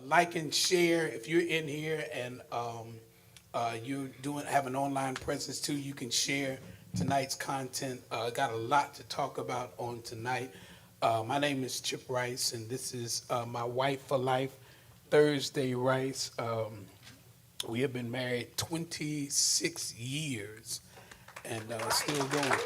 Like and share if you're in here and you're doing have an online presence too. You can share tonight's content. Got a lot to talk about on tonight. My name is Chip Rice, and this is my wife for life, Thursday Rice. We have been married 26 years and still going.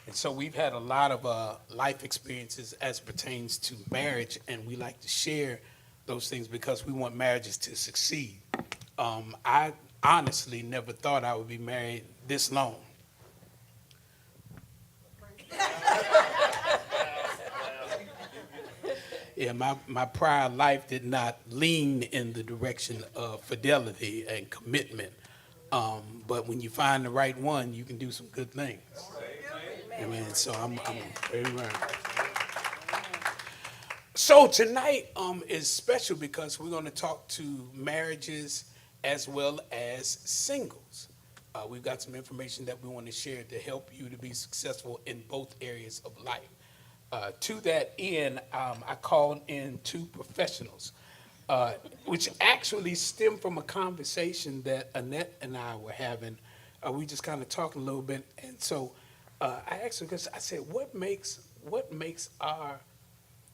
And so we've had a lot of life experiences as pertains to marriage, and we like to share those things because we want marriages to succeed. I honestly never thought I would be married this long. Yeah, my prior life did not lean in the direction of fidelity and commitment. But when you find the right one, you can do some good things. Amen. So I'm very much. So tonight is special because we're going to talk to marriages as well as singles. We've got some information that we want to share to help you to be successful in both areas of life. To that end, I called in two professionals, which actually stemmed from a conversation that Annette and I were having. We just kind of talked a little bit, and so I asked her, because I said, what makes our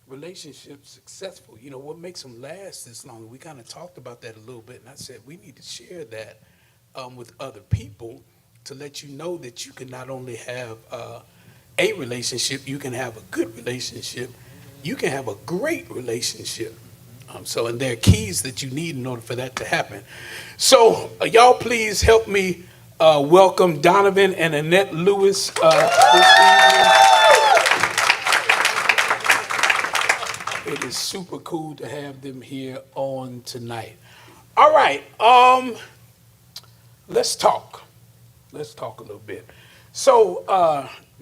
relationships successful? You know, what makes them last this long? We kind of talked about that a little bit, and I said we need to share that with other people to let you know that you can not only have a relationship, you can have a good relationship, you can have a great relationship. And there are keys that you need in order for that to happen. So y'all please help me welcome Donovan and Annette Lewis this evening. It is super cool to have them here on tonight. All right, let's talk. Let's talk a little bit. So,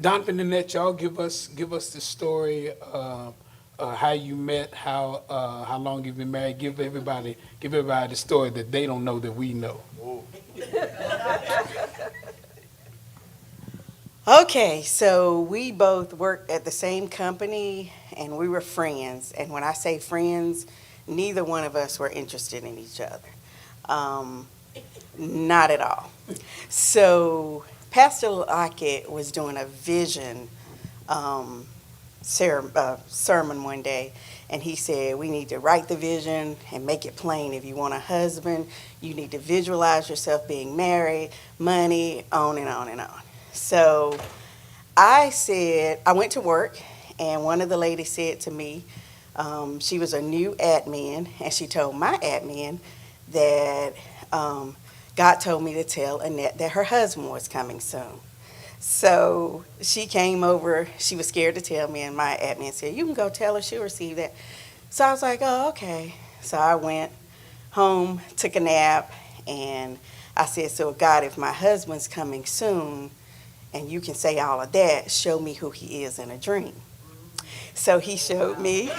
Donovan and Annette, y'all give us the story, how you met, how long you've been married. Give everybody the story that they don't know that we know. Okay, so we both worked at the same company and we were friends. And when I say friends, neither one of us were interested in each other. Not at all. So Pastor Lockett was doing a vision sermon one day, and he said, we need to write the vision and make it plain. If you want a husband, you need to visualize yourself being married, money, on and on and on. So I went to work, and one of the ladies said to me, she was a new admin, and she told my admin that God told me to tell Annette that her husband was coming soon. So she came over. She was scared to tell me, and my admin said, you can go tell her, she'll receive that. So I was like, oh, okay. So I went home, took a nap, and I said, so God, if my husband's coming soon, and you can say all of that, show me who he is in a dream. So he showed me,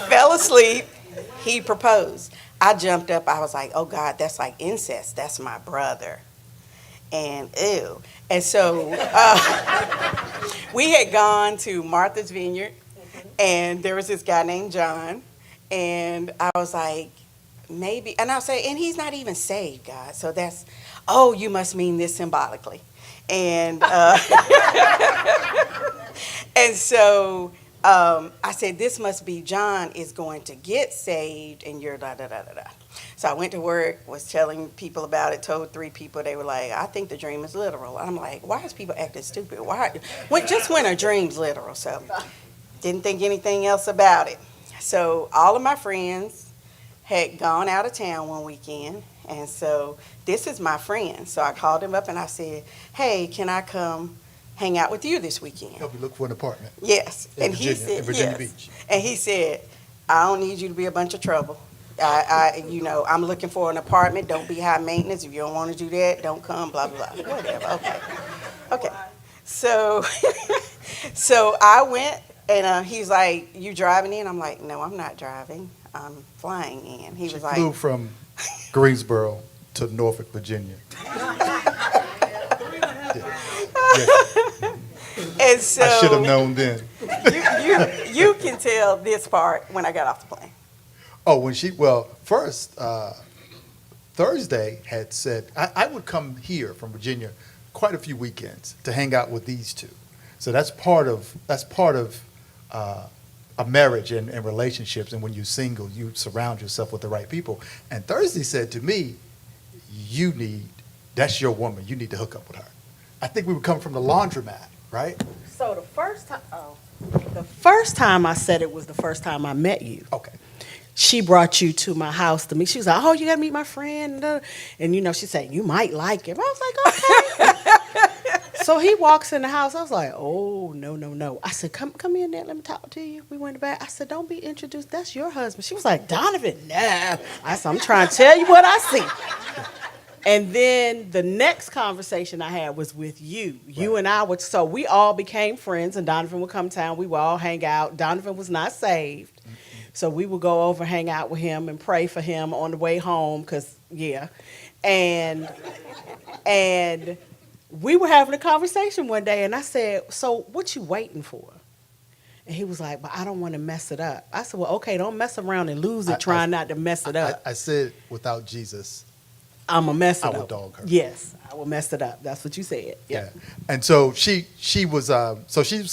fell asleep, he proposed. I jumped up, I was like, oh God, that's like incest, that's my brother. And ew. And so we had gone to Martha's Vineyard, and there was this guy named John, and I was like, maybe, and I'll say, and he's not even saved, God, so that's, oh, you must mean this symbolically. And and so I said, this must be John is going to get saved, and you're da da da da da. So So I went to work, was telling people about it, told 3 people. They were like, I think the dream is literal. I'm like, why is people acting stupid? Just when are dreams literal? So didn't think anything else about it. So all of my friends had gone out of town one weekend. And so this is my friend. So I called him up and I said, hey, can I come hang out with you this weekend? Help you look for an apartment. Yes. In And Virginia, he said, in Virginia yes. Beach. And he said, I don't need you to be a bunch of trouble. I'm looking for an apartment. Don't be high maintenance. If you don't want to do that, don't come, blah, blah, blah. Whatever. Okay. Okay. So, so I went and he's like, you driving in? I'm like, no, I'm not driving. I'm flying in. He She was like, flew from Greensboro to Norfolk, Virginia. and so I should have known then. you can tell this part when I got off the plane. Oh, first, Thursday had said, I would come here from Virginia quite a few weekends to hang out with these two. So that's part of a marriage and relationships. And when you're single, you surround yourself with the right people. And Thursday said to me, that's your woman. You need to hook up with her. I think we were coming from the laundromat, right? So the first time I said it was the first time I met you. Okay. She brought you to my house to meet. She was like, oh, you got to meet my friend. And, she said, you might like him. I was like, okay. So he walks in the house. I was like, oh, no. I said, come in there. Let me talk to you. We went back. I said, don't be introduced. That's your husband. She was like, Donovan, nah. I said, I'm trying to tell you what I see. And then the next conversation I had was with you. You and I so we all became friends, and Donovan would come to town. We would all hang out. Donovan was not saved. So we would go over, hang out with him, and pray for him on the way home, And we were having a conversation one day, and I said, so what you waiting for? And he was like, but I don't want to mess it up. I said, well, okay, don't mess around and lose it trying not to mess it up. I said, without Jesus, I'm going to mess it up. I will dog her. Yes, I will mess it up. That's what you said. Yeah. And so she was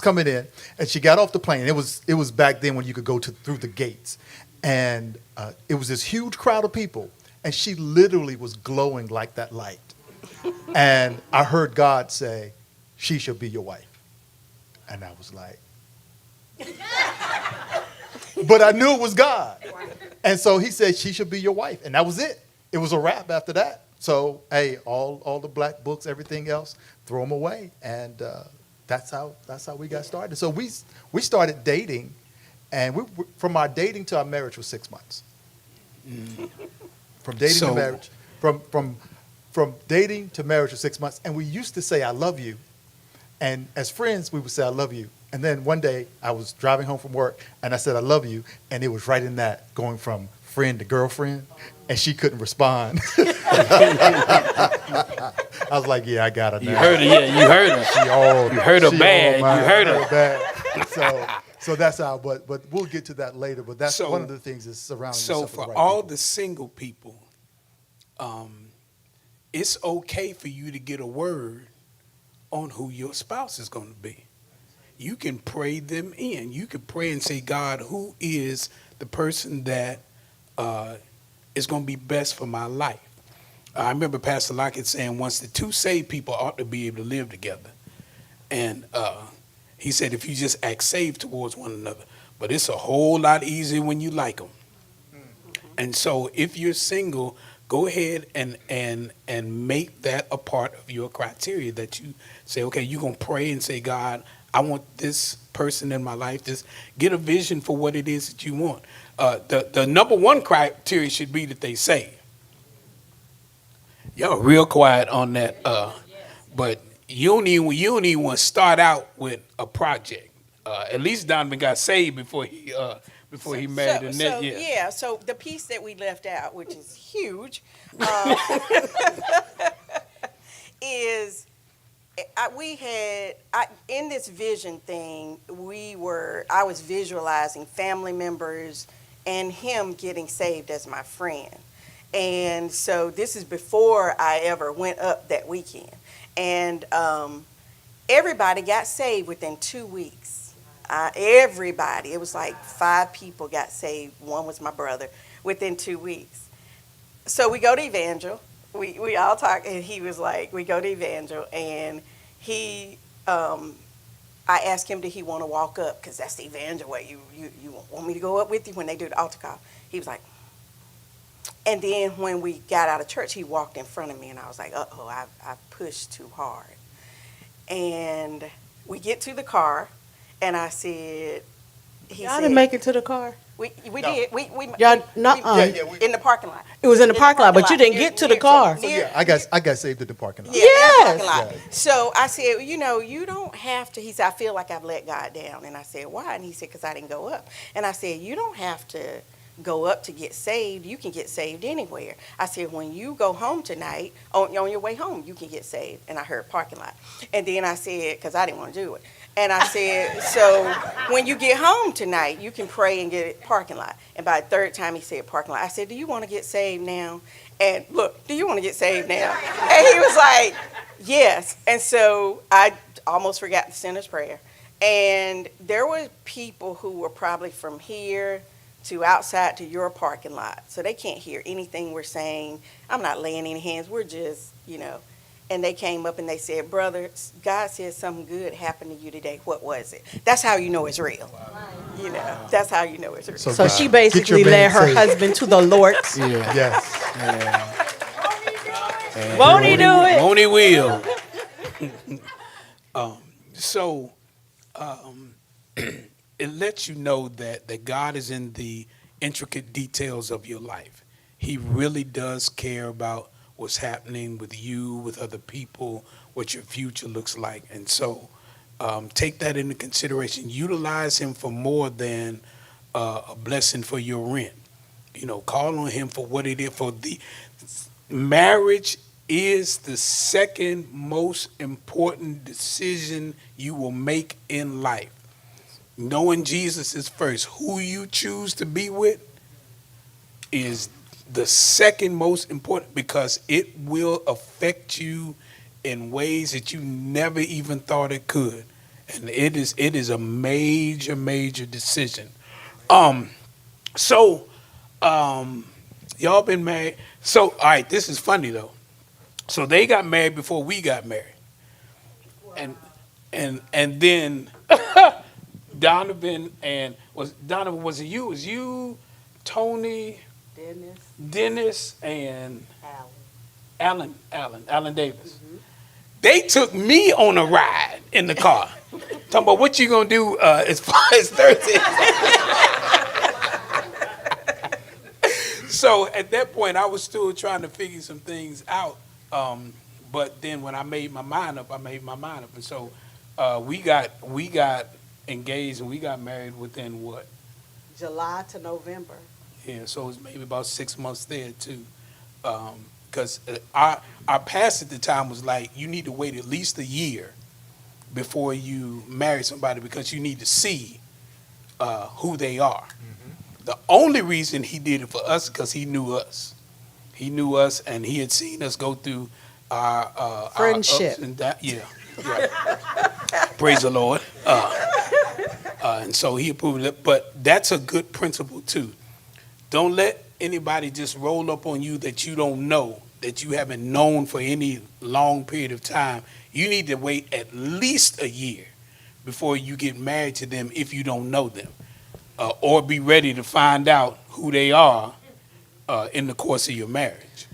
coming in, and she got off the plane. It was back then when you could go through the gates, and it was this huge crowd of people, and she literally was glowing like that light. And I heard God say, she shall be your wife. And I was like, but I knew it was God. And so he said, she should be your wife. And that was it. It was a wrap after that. So, hey, all the black books, everything else, throw them away. And that's how we got started. So we started dating, and from our dating to our marriage was 6 months. From dating to marriage, from dating to marriage was 6 months. And we used to say, I love you. And as friends, we would say, I love you. And then one day I was driving home from work, and I said, I love you. And it was right in that, going from friend to girlfriend, and she couldn't respond. I was like, yeah, I got her now. You heard her, yeah, you heard her. You heard her bad. You heard her. Bad. So that's how, but we'll get to that later. But that's one of the things is surrounding yourself with the right people. So for all the single people, it's okay for you to get a word on who your spouse is going to be. You can pray them in. You can pray and say, God, who is the person that is going to be best for my life? I remember Pastor Lockett saying once the two saved people ought to be able to live together. And he said, if you just act saved towards one another, but it's a whole lot easier when you like them. And so if you're single, go ahead and make that a part of your criteria, that you say, okay, you're going to pray and say, God, I want this person in my life. Just get a vision for what it is that you want. The number one criteria should be that they say. Y'all real quiet on that. But you don't even want to start out with a project. At least Donovan got saved before he married Annette. So the piece that we left out, which is huge, is in this vision thing, I was visualizing family members and him getting saved as my friend. And so this is before I ever went up that weekend. And everybody got saved within 2 weeks. Everybody. It was like 5 people got saved. One was my brother within 2 weeks. So we go to Evangel. We all talk, and he was like, we go to Evangel, and he, I asked him, did he want to walk up? Because that's the Evangel way. You want me to go up with you when they do the altar call? He was like, and then when we got out of church, he walked in front of me, and I was like, uh-oh, I pushed too hard. And we get to the car, and I said, Y'all didn't make it to the car. We No. did. We Y'all, nuh-uh. in the parking lot. It was in the In parking lot, but you didn't near- get to the near- car. So near- yeah, I got saved at the parking lot. Yeah, in that Yes. parking lot. Yeah. So I said, you don't have to. He said, I feel like I've let God down. And I said, why? And he said, because I didn't go up. And I said, you don't have to go up to get saved. You can get saved anywhere. I said, when you go home tonight, on your way home, you can get saved. And I heard parking lot. And then I said, because I didn't want to do it. And I said, so when you get home tonight, you can pray and get it parking lot. And by the third time he said parking lot, I said, do you want to get saved now? And look, do you want to get saved now? And he was like, yes. And so I almost forgot the sinner's prayer. And there were people who were probably from here to outside to your parking lot. So they can't hear anything we're saying. I'm not laying any hands. We're just, And they came up and they said, brother, God said something good happened to you today. What was it? That's how you know it's real. That's how you know it's real. So she Get basically your man led her saved. husband to the Lord. Yeah. Yes. Won't he do it? Won't he will. It lets you know that God is in the intricate details of your life. He really does care about what's happening with you, with other people, what your future looks like. And so take that into consideration. Utilize him for more than a blessing for your rent. Call on him for what it is. For the marriage is the second most important decision you will make in life. Knowing Jesus is first. Who you choose to be with is the second most important, because it will affect you in ways that you never even thought it could. And it is a major, major decision. Y'all been married. So, all right, this is funny though. So they got married before we got married. And then Donovan was it you? Was you, Tony, Dennis, and Alan Davis. They took me on a ride in the car. Talking about what you gonna do as far as Thursday. So at that point, I was still trying to figure some things out. But then when I made my mind up, And so we got engaged and we got married within what? July to November. Yeah, so it was maybe about 6 months there too. Because our pastor at the time was like, you need to wait at least a year before you marry somebody, because you need to see who they are. The only reason he did it for us is because he knew us. He knew us, and he had seen us go through our Friendship. ups and downs. Yeah, right. Praise the Lord. And so he approved it. But that's a good principle too. Don't let anybody just roll up on you that you don't know, that you haven't known for any long period of time. You need to wait at least a year before you get married to them if you don't know them. Or be ready to find out who they are in the course of your marriage.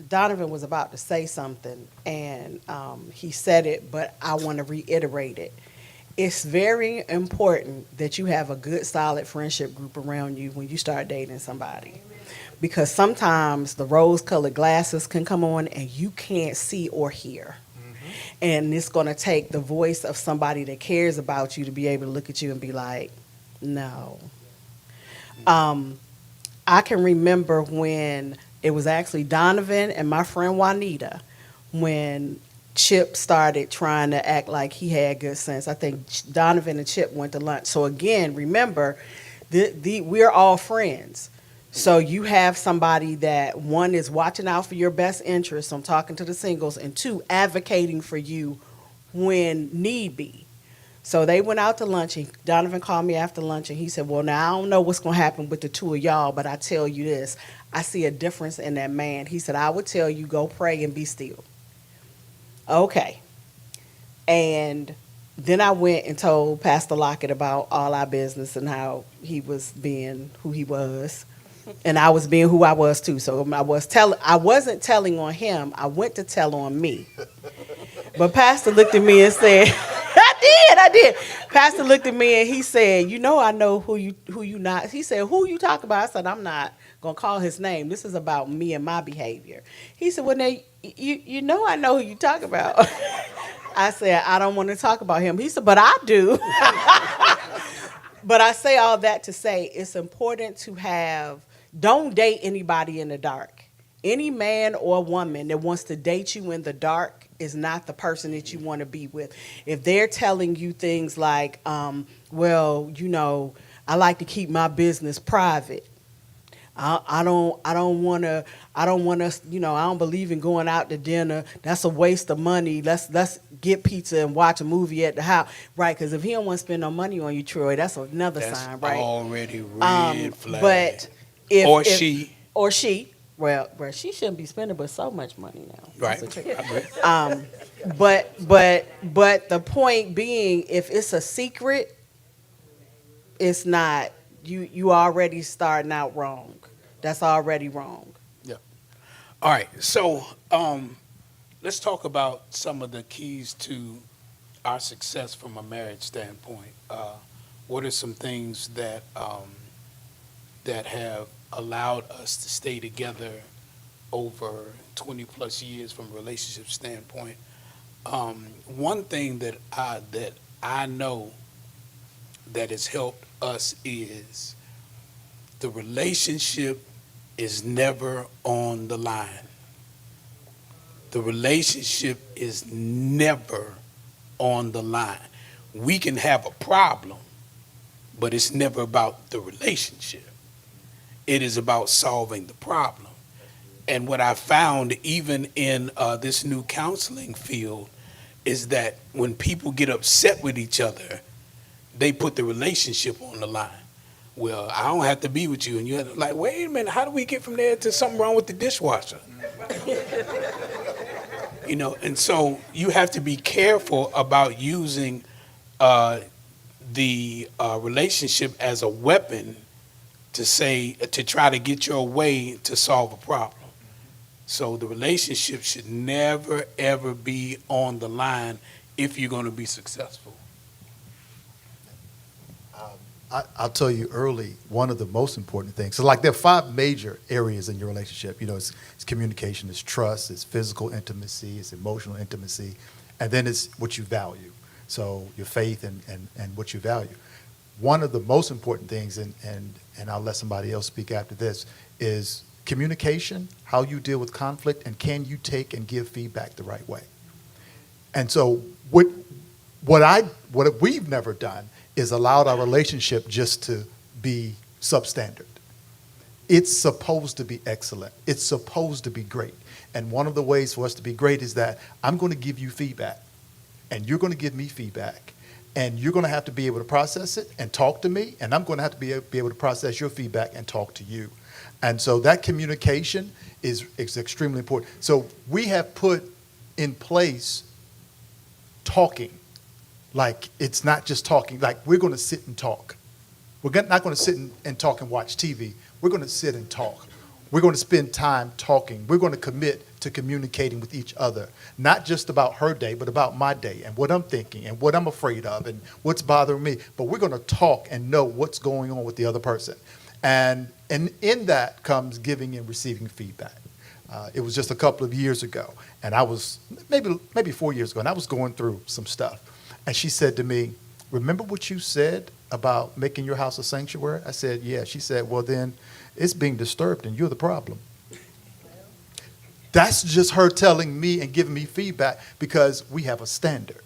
Donovan was about to say something, and he said it, but I want to reiterate it. It's very important that you have a good, solid friendship group around you when you start dating somebody. Because sometimes the rose-colored glasses can come on and you can't see or hear. And it's going to take the voice of somebody that cares about you to be able to look at you and be like, no. I can remember when it was actually Donovan and my friend Juanita, when Chip started trying to act like he had good sense. I think Donovan and Chip went to lunch. So again, remember, we're all friends. So you have somebody that, one, is watching out for your best interests, I'm talking to the singles, and two, advocating for you when need be. So they went out to lunch. Donovan called me after lunch, and he said, well, now I don't know what's going to happen with the two of y'all, but I tell you this. I see a difference in that man. He said, I would tell you, go pray and be still. Okay. And then I went and told Pastor Lockett about all our business and how he was being who he was. And I was being who I was too. So I wasn't telling on him. I went to tell on me. But Pastor looked at me and said, I did. Pastor looked at me and he said, you know, I know who you not. He said, who you talk about? I said, I'm not going to call his name. This is about me and my behavior. He said, well, now, you know I know who you talk about. I said, I don't want to talk about him. He said, but I do. But I say all that to say it's important to don't date anybody in the dark. Any man or woman that wants to date you in the dark is not the person that you want to be with. If they're telling you things like, well, you know, I like to keep my business private. I don't want to, you know, I don't believe in going out to dinner. That's a waste of money. Let's get pizza and watch a movie at the house. Right, because if he don't want to spend no money on you, Troy, that's another sign, right? Already red flag. But or she, well, she shouldn't be spending but so much money now. Right. But the point being, if it's a secret, it's not. You already starting out wrong. That's already wrong. Yeah. All right. So let's talk about some of the keys to our success from a marriage standpoint. What are some things that that have allowed us to stay together over 20 plus years from a relationship standpoint? One thing that I know that has helped us is the relationship is never on the line. The relationship is never on the line. We can have a problem, but it's never about the relationship. It is about solving the problem. And what I found even in this new counseling field is that when people get upset with each other, they put the relationship on the line. Well, I don't have to be with you. And you're like, wait a minute, how do we get from there to something wrong with the dishwasher? You know, and so you have to be careful about using the relationship as a weapon to try to get your way to solve a problem. So the relationship should never, ever be on the line if you're going to be successful. I'll tell you early, one of the most important things. So like there are 5 major areas in your relationship. You know, it's communication, it's trust, it's physical intimacy, it's emotional intimacy, and then it's what you value. So your faith and what you value. One of the most important things, and I'll let somebody else speak after this, is communication, how you deal with conflict, and can you take and give feedback the right way. And so what we've never done is allowed our relationship just to be substandard. It's supposed to be excellent. It's supposed to be great. And one of the ways for us to be great is that I'm going to give you feedback, and you're going to give me feedback, and you're going to have to be able to process it and talk to me, and I'm going to have to be able to process your feedback and talk to you. And so that communication is extremely important. So we have put in place talking. Like, it's not just talking. Like, we're going to sit and talk. We're not going to sit and talk and watch TV. We're going to sit and talk. We're going to spend time talking. We're going to commit to communicating with each other, not just about her day, but about my day and what I'm thinking and what I'm afraid of and what's bothering me. But we're going to talk and know what's going on with the other person. And in that comes giving and receiving feedback. It was just a couple of years ago, and I was maybe 4 years ago, and I was going through some stuff. And she said to me, remember what you said about making your house a sanctuary? I said, yeah. She said, well, then it's being disturbed and you're the problem. That's just her telling me and giving me feedback because we have a standard.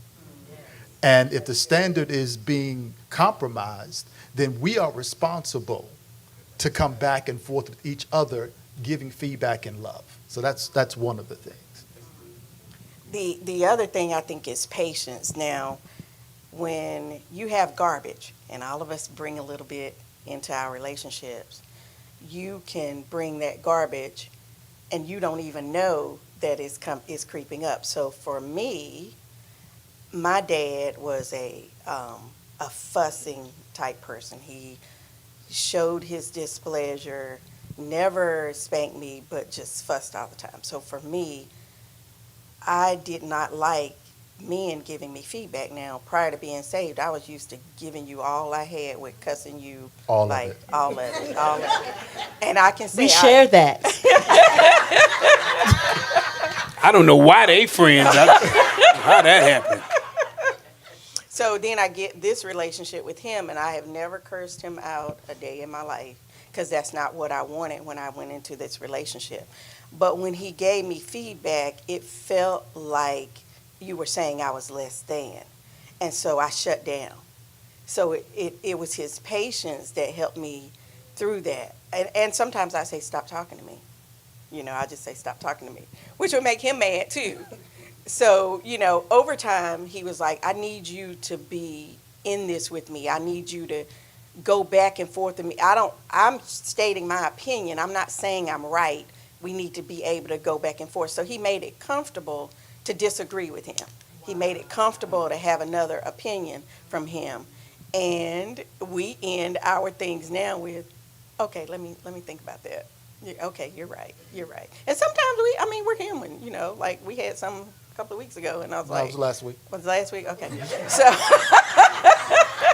And if the standard is being compromised, then we are responsible to come back and forth with each other, giving feedback and love. So that's one of the things. The other thing I think is patience. Now, when you have garbage, and all of us bring a little bit into our relationships, you can bring that garbage and you don't even know that it's creeping up. So for me, my dad was a fussing type person. He showed his displeasure, never spanked me, but just fussed all the time. So for me, I did not like men giving me feedback. Now, prior to being saved, I was used to giving you all I had with cussing you, All of like it. all of it, all of it. And I can say We share that. I don't know why they friends. How that happened? So then I get this relationship with him, and I have never cursed him out a day in my life because that's not what I wanted when I went into this relationship. But when he gave me feedback, it felt like you were saying I was less than. And so I shut down. So it was his patience that helped me through that. And sometimes I say, stop talking to me. I just say, stop talking to me, which would make him mad too. So, over time, he was like, I need you to be in this with me. I need you to go back and forth with me. I'm stating my opinion. I'm not saying I'm right. We need to be able to go back and forth. So he made it comfortable to disagree with him. He made it comfortable to have another opinion from him. And we end our things now with, okay, let me think about that. Yeah, okay, you're right. And sometimes we're human, like we had some a couple of weeks ago, and I was That like, was last week. was it last week? Okay. So,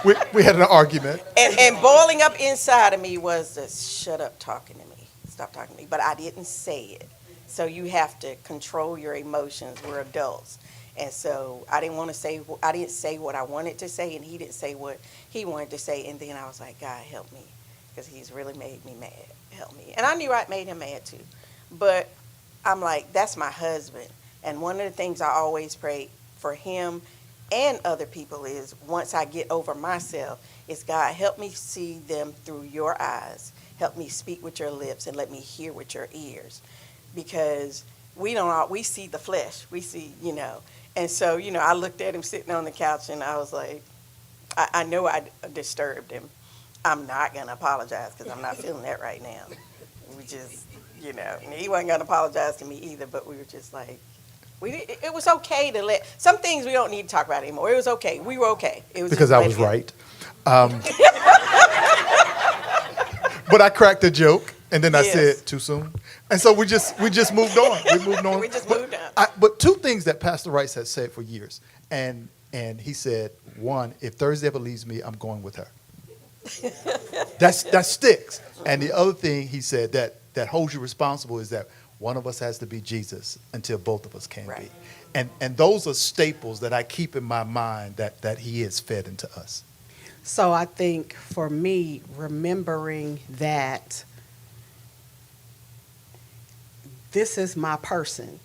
We had an argument. and boiling up inside of me was to shut up talking to me, stop talking to me. But I didn't say it. So you have to control your emotions. We're adults. And so I didn't say what I wanted to say, and he didn't say what he wanted to say. And then I was like, God, help me, because he's really made me mad. Help me. And I knew I made him mad too. But I'm like, that's my husband. And one of the things I always pray for him and other people is, once I get over myself, is God, help me see them through your eyes. Help me speak with your lips and let me hear with your ears. Because we see the flesh. We see, And so, I looked at him sitting on the couch and I was like, I know I disturbed him. I'm not going to apologize because I'm not feeling that right now. We just, and he wasn't going to apologize to me either, but we were just like, it was okay to some things we don't need to talk about anymore. It was okay. We were okay. It was Because just I was right. But I cracked a joke, and then I Yes. said too soon, and so we just moved on. We moved on. We just moved on. But two things that Pastor Rice has said for years, and he said, one, if Thursday ever leaves me, I'm going with her. That sticks. And the other thing he said that holds you responsible is that one of us has to be Jesus until both of us can Right. be. And those are staples that I keep in my mind that he has fed into us. So I think for me, remembering that this is my person.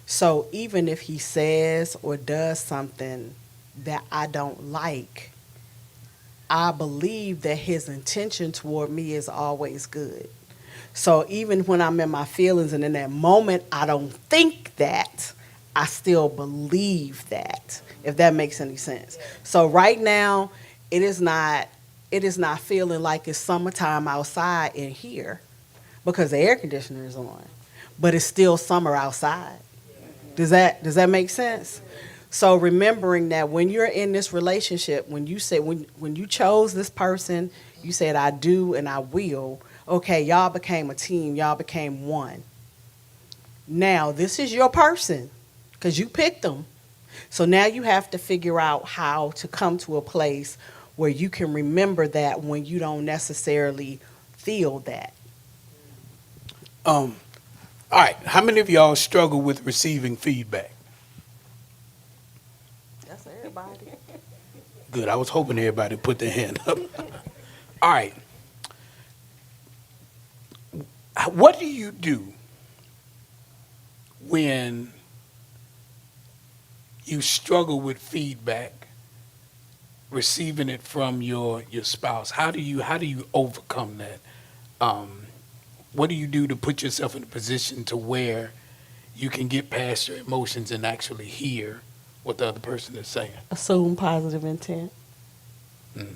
So even if he says or does something that I don't like, I believe that his intention toward me is always good. So even when I'm in my feelings and in that moment I don't think that, I still believe that, if that makes any sense. So right now, it is not feeling like it's summertime outside in here because the air conditioner is on, but it's still summer outside. Does that make sense? So remembering that when you're in this relationship, when you chose this person, you said I do and I will. Okay, y'all became a team. Y'all became one. Now this is your person because you picked them. So now you have to figure out how to come to a place where you can remember that when you don't necessarily feel that. All right. How many of y'all struggle with receiving feedback? That's everybody. Good. I was hoping everybody put their hand up. All right. What do you do when you struggle with feedback, receiving it from your spouse? How do you overcome that? What do you do to put yourself in a position to where you can get past your emotions and actually hear what the other person is saying. Assume positive intent.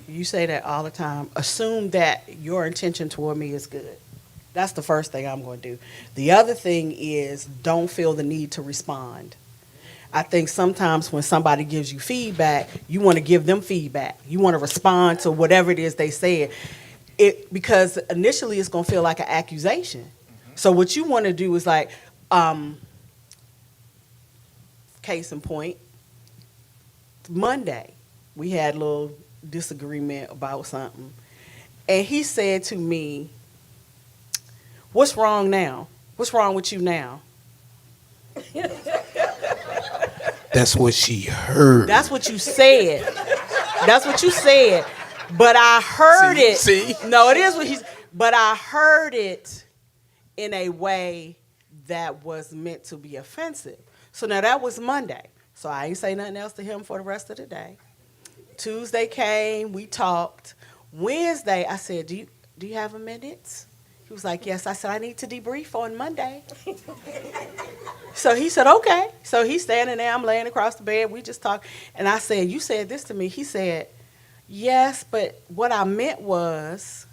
You say that all the time. Assume that your intention toward me is good. That's the first thing I'm going to do. The other thing is don't feel the need to respond. I think sometimes when somebody gives you feedback, you want to give them feedback. You want to respond to whatever it is they said. Because initially it's going to feel like an accusation. So what you want to do is like, case in point, Monday, we had a little disagreement about something. And he said to me, "What's wrong now? What's wrong with you now?" That's what she heard. That's what you said. That's what you said. But I heard it. See? No, it is what he's. But I heard it in a way that was meant to be offensive. So now that was Monday. So I ain't say nothing else to him for the rest of the day. Tuesday came, we talked. Wednesday, I said, do you have a minute? He was like, yes. I said, I need to debrief on Monday. So he said, okay. So he's standing there, I'm laying across the bed, we just talked. And I said, you said this to me. He said, yes, but what I meant was,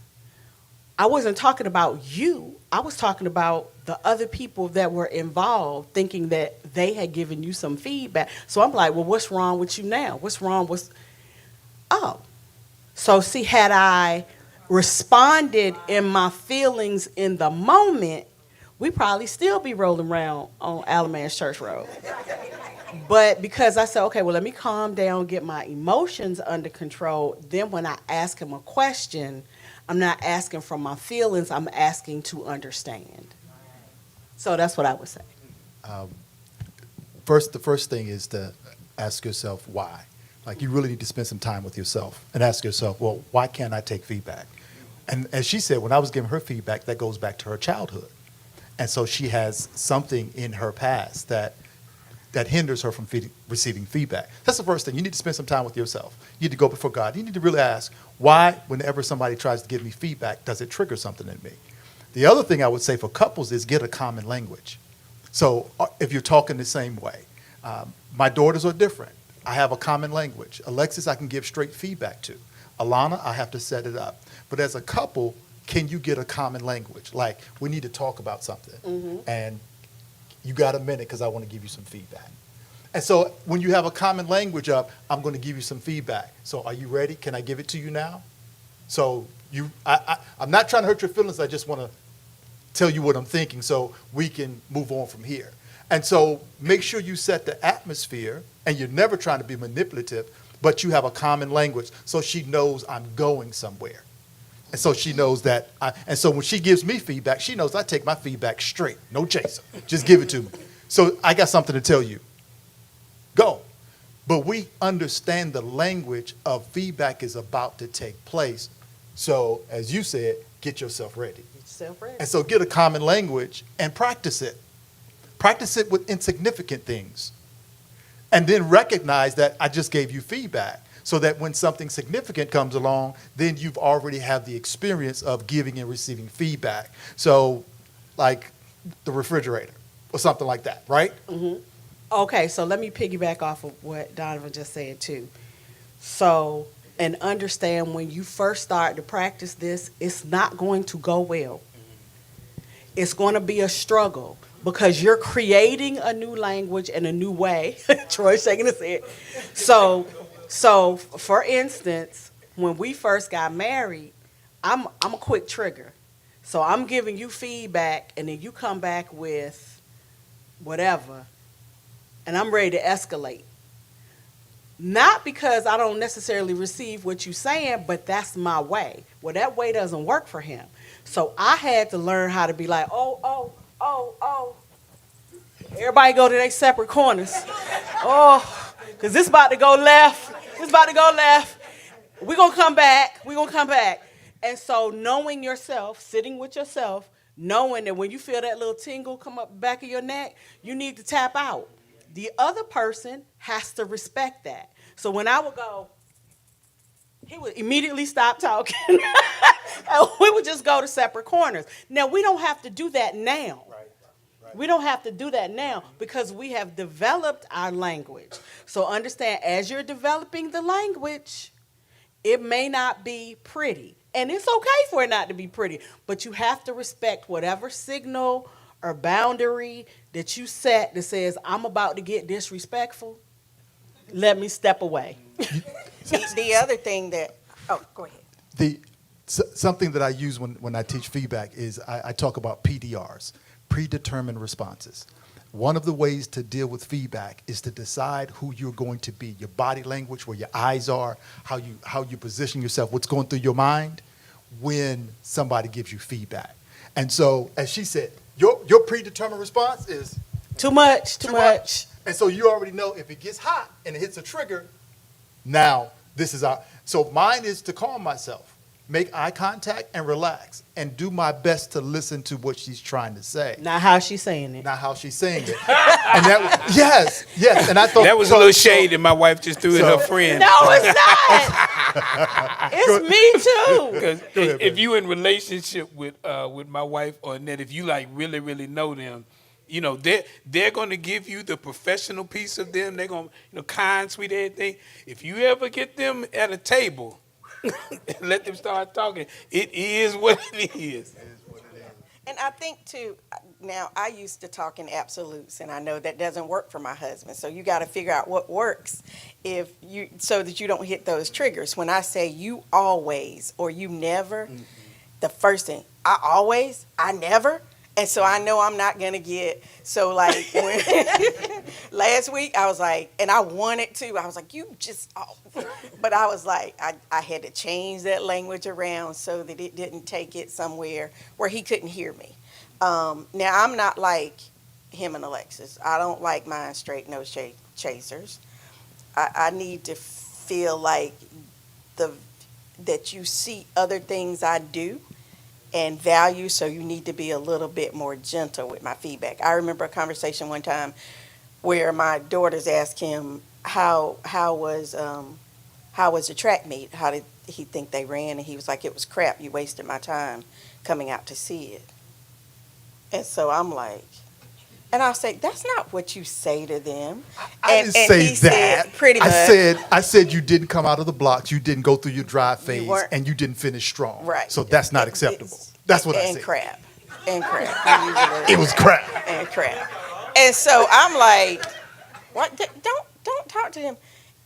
I wasn't talking about you. I was talking about the other people that were involved, thinking that they had given you some feedback. So I'm like, well, what's wrong with you now? What's wrong with... Oh. So see, had I responded in my feelings in the moment, we probably still be rolling around on Alamance Church Road. But because I said, okay, well, let me calm down, get my emotions under control. Then when I ask him a question, I'm not asking from my feelings, I'm asking to understand. So that's what I would say. The first thing is to ask yourself why. Like, you really need to spend some time with yourself and ask yourself, well, why can't I take feedback? And as she said, when I was giving her feedback, that goes back to her childhood. And so she has something in her past that hinders her from receiving feedback. That's the first thing. You need to spend some time with yourself. You need to go before God. You need to really ask, why, whenever somebody tries to give me feedback, does it trigger something in me? The other thing I would say for couples is get a common language. So if you're talking the same way, my daughters are different. I have a common language. Alexis, I can give straight feedback to. Alana, I have to set it up. But as a couple, can you get a common language? Like, we need to talk about something. And you got a minute because I want to give you some feedback. And so when you have a common language of, I'm going to give you some feedback. So are you ready? Can I give it to you now? So I'm not trying to hurt your feelings. I just want to tell you what I'm thinking so we can move on from here. And so make sure you set the atmosphere, and you're never trying to be manipulative, but you have a common language so she knows I'm going somewhere. And so she knows that, and so when she gives me feedback, she knows I take my feedback straight, no chaser. Just give it to me. So I got something to tell you. Go. But we understand the language of feedback is about to take place. So as you said, get yourself ready. Get yourself ready. And so get a common language and practice it. Practice it with insignificant things. And then recognize that I just gave you feedback, so that when something significant comes along, then you've already had the experience of giving and receiving feedback. So like the refrigerator or something like that, right? Mm-hmm. Okay, so let me piggyback off of what Donovan just said too. So, and understand when you first start to practice this, it's not going to go well. It's going to be a struggle because you're creating a new language and a new way. Troy's shaking his head. So for instance, when we first got married, I'm a quick trigger. So I'm giving you feedback and then you come back with whatever, and I'm ready to escalate. Not because I don't necessarily receive what you're saying, but that's my way. Well, that way doesn't work for him. So I had to learn how to be like, oh. Everybody go to their separate corners. Oh, because this about to go left. This about to go left. We're going to come back. And so knowing yourself, sitting with yourself, knowing that when you feel that little tingle come up the back of your neck, you need to tap out. The other person has to respect that. So when I would go, he would immediately stop talking. And we would just go to separate corners. Now, we don't have to do that now. Right. We don't have to do that now because we have developed our language. So understand, as you're developing the language, it may not be pretty. And it's okay for it not to be pretty, but you have to respect whatever signal or boundary that you set that says, I'm about to get disrespectful. Let me step away. The other thing that, oh, go ahead. Something that I use when I teach feedback is I talk about PDRs, predetermined responses. One of the ways to deal with feedback is to decide who you're going to be, your body language, where your eyes are, how you position yourself, what's going through your mind when somebody gives you feedback. And so, as she said, your predetermined response is Too much. And so you already know if it gets hot and it hits a trigger, now this is our. So mine is to calm myself, make eye contact and relax, and do my best to listen to what she's trying to say. Not how she's saying it. Not how she's saying it. And that, yes. And I thought That was a little shade that my wife just threw at her friend. No, it's not. It's me too. Because Go ahead, if baby. you in relationship with my wife or Annette, if you like really, really know them, you know, they're gonna give you the professional piece of them. They're gonna, kind, sweet, everything. If you ever get them at a table and let them start talking, it is what it is. And I think too, now I used to talk in absolutes, and I know that doesn't work for my husband. So you got to figure out what works so that you don't hit those triggers. When I say you always or you never, the first thing, I always, I never. And so I know I'm not going to get, so like when, last week I was like, and I wanted to, I was like, you just, but I was like, I had to change that language around so that it didn't take it somewhere where he couldn't hear me. Now I'm not like him and Alexis. I don't like mine straight nose chasers. I need to feel like that you see other things I do and value, so you need to be a little bit more gentle with my feedback. I remember a conversation one time where my daughters asked him how was the track meet? How did he think they ran? And he was like, it was crap. You wasted my time coming out to see it. And so I'm like, and I'll say, that's not what you say to them. I didn't say he that. said, pretty much. I said you didn't come out of the blocks, you didn't go through your dry phase, weren't- and you didn't finish strong. Right. So that's not acceptable. That's what I and said. crap. And crap. It was crap. And crap. And so I'm like, what? Don't talk to him.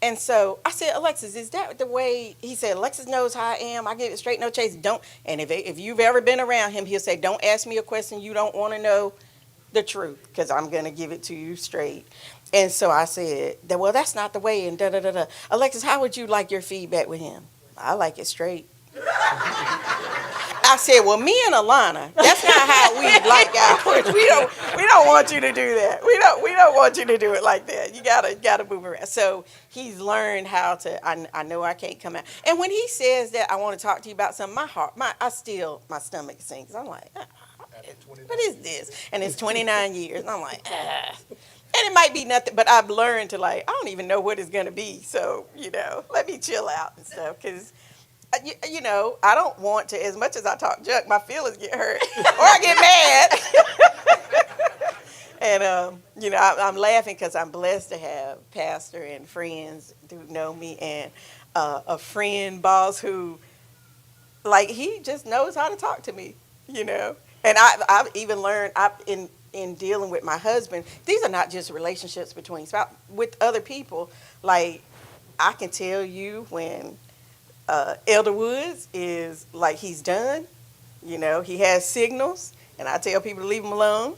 And so I said, Alexis, is that the way? He said, Alexis knows how I am. I give it straight, no chase. Don't. And if you've ever been around him, he'll say, don't ask me a question you don't want to know the truth, because I'm going to give it to you straight. And so I said, well, that's not the way, and da-da-da-da. Alexis, how would you like your feedback with him? I like it straight. I said, well, me and Alana, that's not how we like ours. We don't want you to do that. We don't want you to do it like that. You gotta move around. So he's learned how to. I know I can't come out. And when he says that, I want to talk to you about something, my stomach sinks. I'm like, what is this? And it's 29 years. And I'm like, ah. And it might be nothing, but I've learned to I don't even know what it's going to be. So, let me chill out and stuff. Because, I don't want to, as much as I talk junk, my feelings get hurt or I get mad. And, I'm laughing because I'm blessed to have pastor and friends who know me, and a friend boss who, he just knows how to talk to me, And I've even learned in dealing with my husband, these are not just relationships between spouse, with other people. I can tell you when Elder Woods is he's done, he has signals, and I tell people to leave him alone.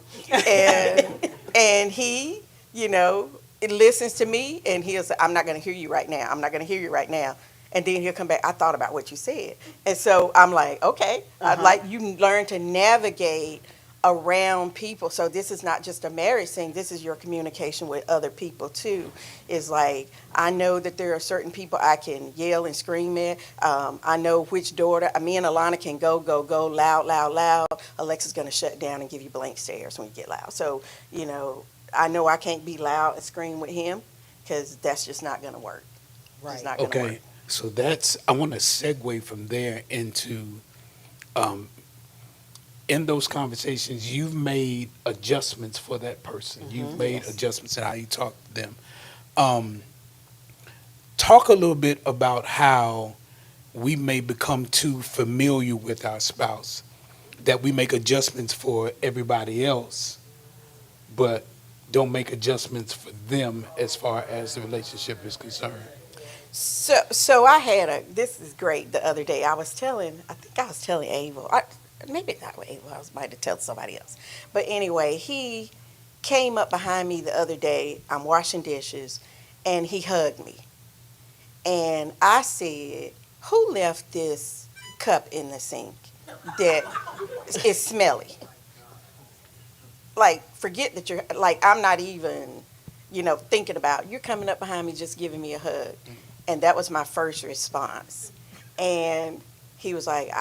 And he, it listens to me, and he'll say, I'm not going to hear you right now. I'm not going to hear you right now. And then he'll come back, I thought about what you said. And so I'm like, okay, you learn to navigate around people. So this is not just a marriage thing. This is your communication with other people too. Is I know that there are certain people I can yell and scream at. I know which daughter, me and Alana can go, loud. Alexa's going to shut down and give you blank stares when you get loud. So, I know I can't be loud and scream with him because that's just not going to work. Right. It's not going to work. Okay, so I want to segue from there into in those conversations, you've made adjustments for that person. You've made adjustments in how you talk to them. Talk a little bit about how we may become too familiar with our spouse, that we make adjustments for everybody else, but don't make adjustments for them as far as the relationship is concerned. So I had this is great. The other day I think I was telling Abel, maybe not Abel, might have told somebody else. But anyway, he came up behind me the other day. I'm washing dishes, and he hugged me. And I said, who left this cup in the sink that is smelly? Like, forget that you're, like, I'm not even, thinking about, you're coming up behind me just giving me a hug. And that was my first response. And he was like,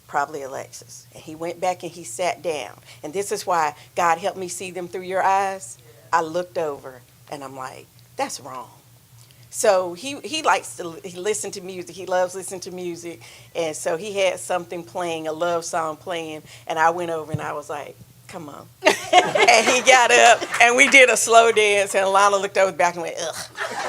probably Alexis. And he went back and he sat down. And this is why God helped me see them through your eyes. I looked over and I'm like, that's wrong. So he likes to listen to music. He loves listening to music. And so he had something playing, a love song playing. And I went over and I was like, come on. And he got up and we did a slow dance. And Lana looked over back and went, ugh.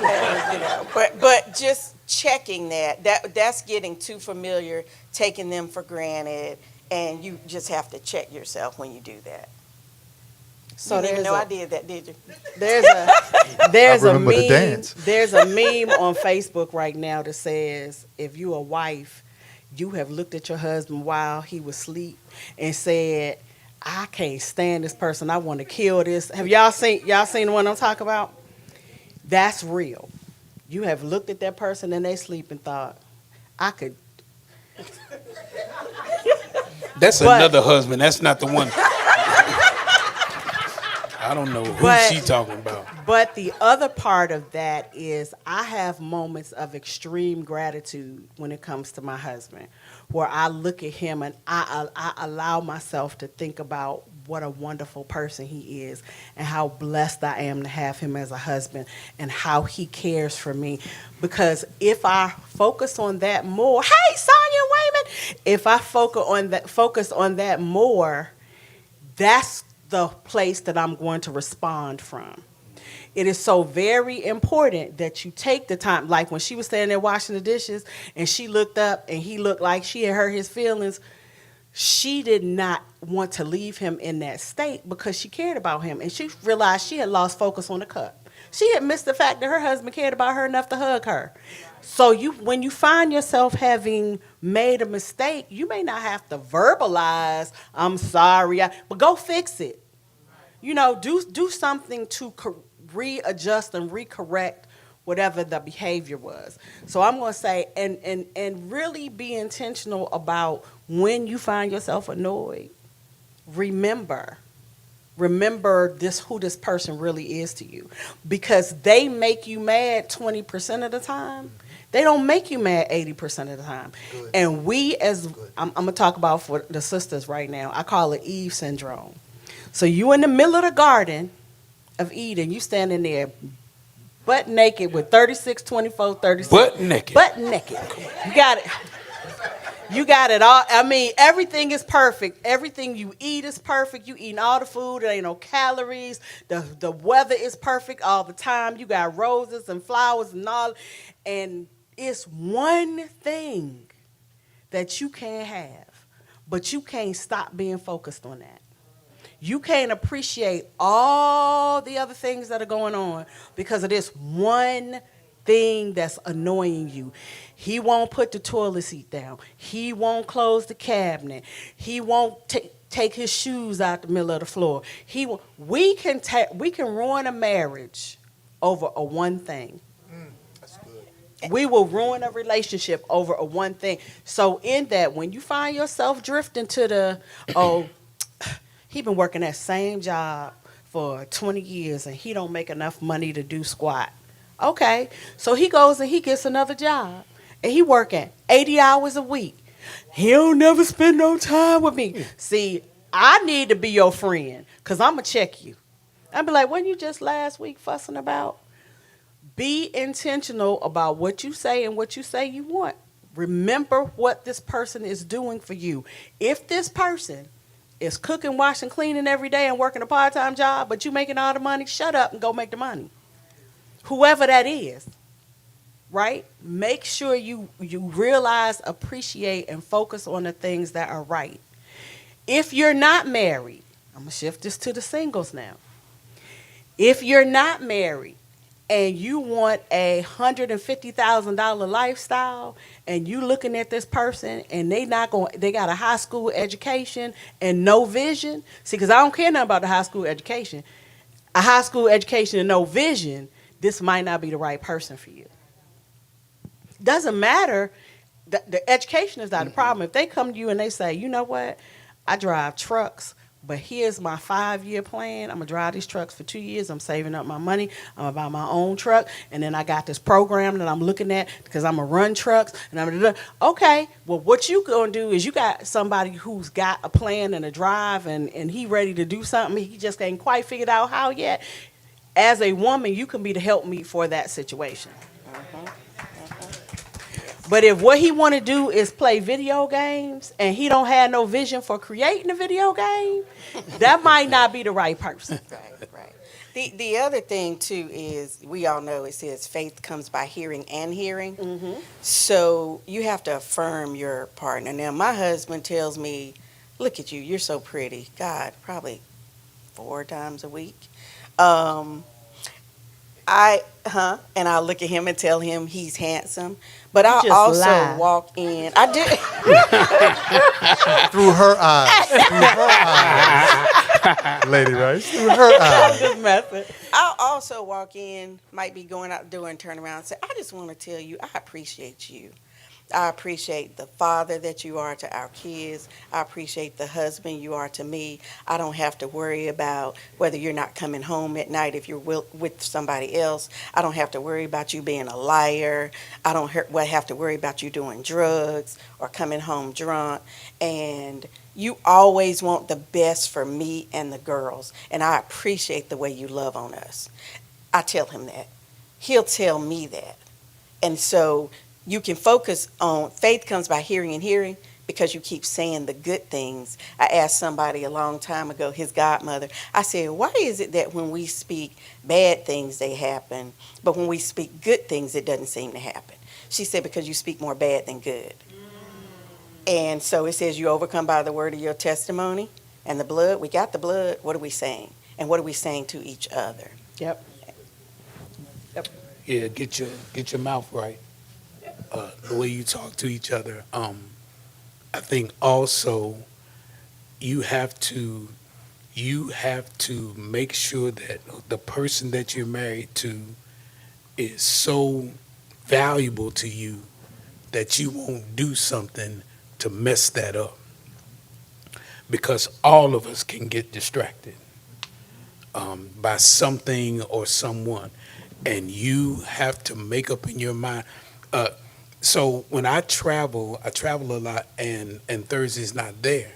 And, but just checking that's getting too familiar, taking them for granted. And you just have to check yourself when you do that. So you didn't even know I did that, did you? There's a remember the meme. dance. There's a meme on Facebook right now that says, if you a wife, you have looked at your husband while he was asleep and said, I can't stand this person. I want to kill this. Have y'all seen the one I'm talking about? That's real. You have looked at that person in their sleep and thought, I could. That's another husband. That's not the one. I don't know who she's talking about. But the other part of that is I have moments of extreme gratitude when it comes to my husband, where I look at him and I allow myself to think about what a wonderful person he is and how blessed I am to have him as a husband and how he cares for me. Because if I focus on that more, hey, Sonia Wayman, if I focus on that more, that's the place that I'm going to respond from. It is so very important that you take the time, like when she was standing there washing the dishes and she looked up and he looked like she had hurt his feelings. She did not want to leave him in that state because she cared about him, and she realized she had lost focus on the cup. She had missed the fact that her husband cared about her enough to hug her. So when you find yourself having made a mistake, you may not have to verbalize, I'm sorry, but go fix it. Do something to readjust and recorrect whatever the behavior was. So I'm going to say, and really be intentional about when you find yourself annoyed. Remember who this person really is to you, because they make you mad 20% of the time. They don't make you mad 80% of the time. Good. And I'm going to talk about for the sisters right now, I call it Eve syndrome. So you in the middle of the Garden of Eden, you standing there butt naked with 36, 24, 36. Butt naked. You got it. You got it all. I mean, everything is perfect. Everything you eat is perfect. You eating all the food. There ain't no calories. The weather is perfect all the time. You got roses and flowers and all. And it's one thing that you can't have, but you can't stop being focused on that. You can't appreciate all the other things that are going on because of this one thing that's annoying you. He won't put the toilet seat down. He won't close the cabinet. He won't take his shoes out the middle of the floor. We can ruin a marriage over a one thing. That's good. We will ruin a relationship over a one thing. So in that, when you find yourself drifting to he been working that same job for 20 years and he don't make enough money to do squat. Okay, so he goes and he gets another job and he working 80 hours a week. He don't never spend no time with me. See, I need to be your friend because I'm going to check you. I'll be like, wasn't you just last week fussing about? Be intentional about what you say and what you say you want. Remember what this person is doing for you. If this person is cooking, washing, cleaning every day and working a part-time job, but you making all the money, shut up and go make the money. Whoever that is, right? Make sure you realize, appreciate, and focus on the things that are right. If you're not married, I'm going to shift this to the singles now. If you're not married and you want a $150,000 lifestyle and you looking at this person and they got a high school education and no vision. See, because I don't care nothing about the high school education. A high school education and no vision, this might not be the right person for you. Doesn't matter. The education is not the problem. If they come to you and they say, you know what, I drive trucks, but here's my 5-year plan. I'm going to drive these trucks for 2 years. I'm saving up my money. I'm going to buy my own truck. And then I got this program that I'm looking at because I'm going to run trucks. And I'm going to do, okay, well, what you going to do is you got somebody who's got a plan and a drive and he ready to do something. He just ain't quite figured out how yet. As a woman, you can be the helpmeet for that situation. But if what he want to do is play video games and he don't have no vision for creating a video game, that might not be the right person. Right. The other thing, too, is we all know it says faith comes by hearing and hearing. Mm-hmm. So you have to affirm your partner. Now, my husband tells me, look at you, you're so pretty. God, probably 4 times a week. And I look at him and tell him he's handsome. But I also walk in. I did. Through her eyes. Lady Rice. Through her eyes. Just messing. I'll also walk in, might be going out the door and turn around and say, I just want to tell you, I appreciate you. I appreciate the father that you are to our kids. I appreciate the husband you are to me. I don't have to worry about whether you're not coming home at night if you're with somebody else. I don't have to worry about you being a liar. I don't have to worry about you doing drugs or coming home drunk. And you always want the best for me and the girls. And I appreciate the way you love on us. I tell him that. He'll tell me that. And so you can focus on faith comes by hearing and hearing because you keep saying the good things. I asked somebody a long time ago, his godmother, I said, why is it that when we speak bad things, they happen, but when we speak good things, it doesn't seem to happen? She said, because you speak more bad than good. And so it says you overcome by the word of your testimony and the blood. We got the blood. What are we saying? And what are we saying to each other? Yep. Yeah, get your mouth right. The way you talk to each other. I think also you have to make sure that the person that you're married to is so valuable to you that you won't do something to mess that up. Because all of us can get distracted by something or someone. And you have to make up in your mind. So when I travel a lot, and Thursday's not there.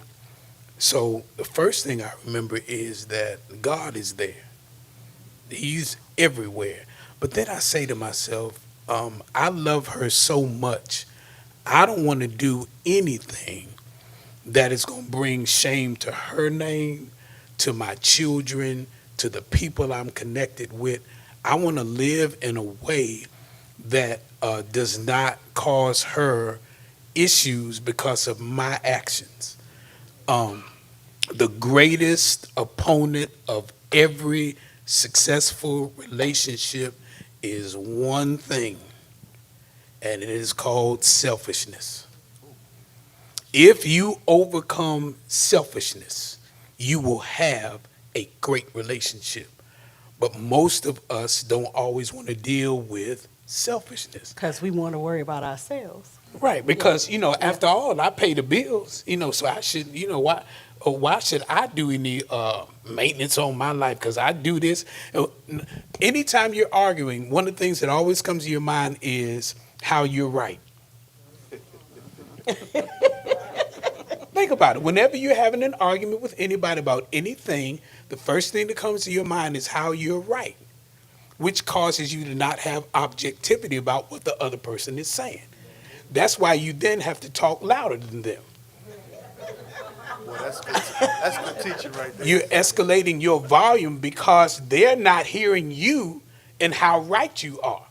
So the first thing I remember is that God is there. He's everywhere. But then I say to myself, I love her so much. I don't want to do anything that is going to bring shame to her name, to my children, to the people I'm connected with. I want to live in a way that does not cause her issues because of my actions. The greatest opponent of every successful relationship is one thing, and it is called selfishness. If you overcome selfishness, you will have a great relationship. But most of us don't always want to deal with selfishness. Because we want to worry about ourselves. Right, because, after all, I pay the bills, so I should, why should I do any maintenance on my life? Because I do this. Anytime you're arguing, one of the things that always comes to your mind is how you're right. Think about it. Whenever you're having an argument with anybody about anything, the first thing that comes to your mind is how you're right, which causes you to not have objectivity about what the other person is saying. That's why you then have to talk louder than them. Boy, that's good teaching right there. You're escalating your volume because they're not hearing you and how right you are.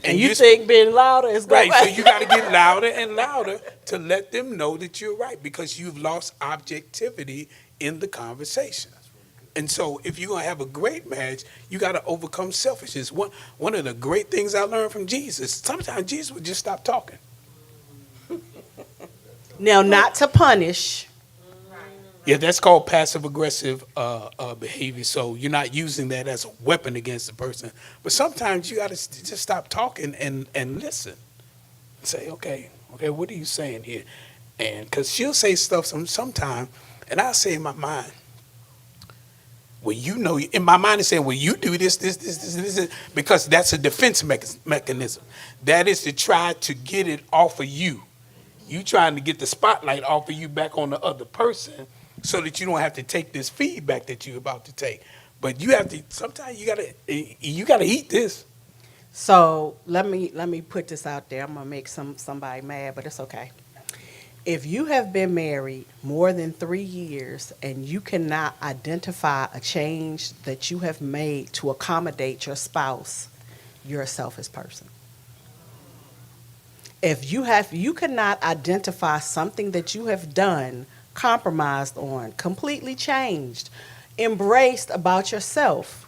And you think being louder is right, going so you got to get louder and louder to let them know that you're right because you've lost objectivity in the conversation. And so if you're going to have a great marriage, you got to overcome selfishness. One of the great things I learned from Jesus, sometimes Jesus would just stop talking. Now, not to punish. Yeah, that's called passive aggressive behavior. So you're not using that as a weapon against the person. But sometimes you got to just stop talking and listen. Say, okay, what are you saying here? And because she'll say stuff sometime, and I'll say in my mind, well, you know, in my mind is saying, well, you do this, because that's a defense mechanism. That is to try to get it off of you. You trying to get the spotlight off of you back on the other person so that you don't have to take this feedback that you're about to take. But you have to, sometimes you gotta eat this. So let me put this out there. I'm gonna make somebody mad, but it's okay. If you have been married more than 3 years and you cannot identify a change that you have made to accommodate your spouse, you're a selfish person. If you cannot identify something that you have done, compromised on, completely changed, embraced about yourself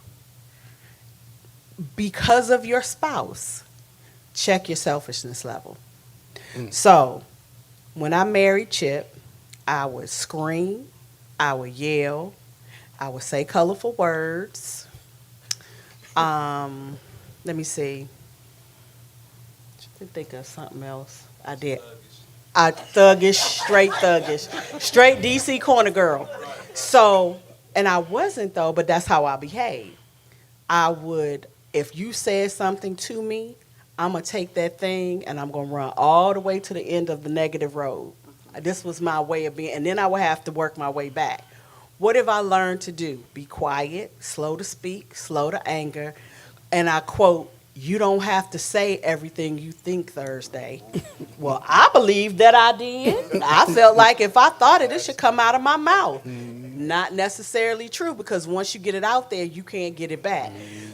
because of your spouse, check your selfishness level. So, when I married Chip, I would scream, I would yell, I would say colorful words. Let me see. I think of something else. I did. Straight DC corner girl. So, and I wasn't though, but that's how I behave. I would, if you said something to me, I'm going to take that thing and I'm going to run all the way to the end of the negative road. This was my way of being, and then I would have to work my way back. What have I learned to do? Be quiet, slow to speak, slow to anger, and I quote, you don't have to say everything you think Thursday. Well, I believe that I did. I felt like if I thought it should come out of my mouth. Not necessarily true, because once you get it out there, you can't get it back.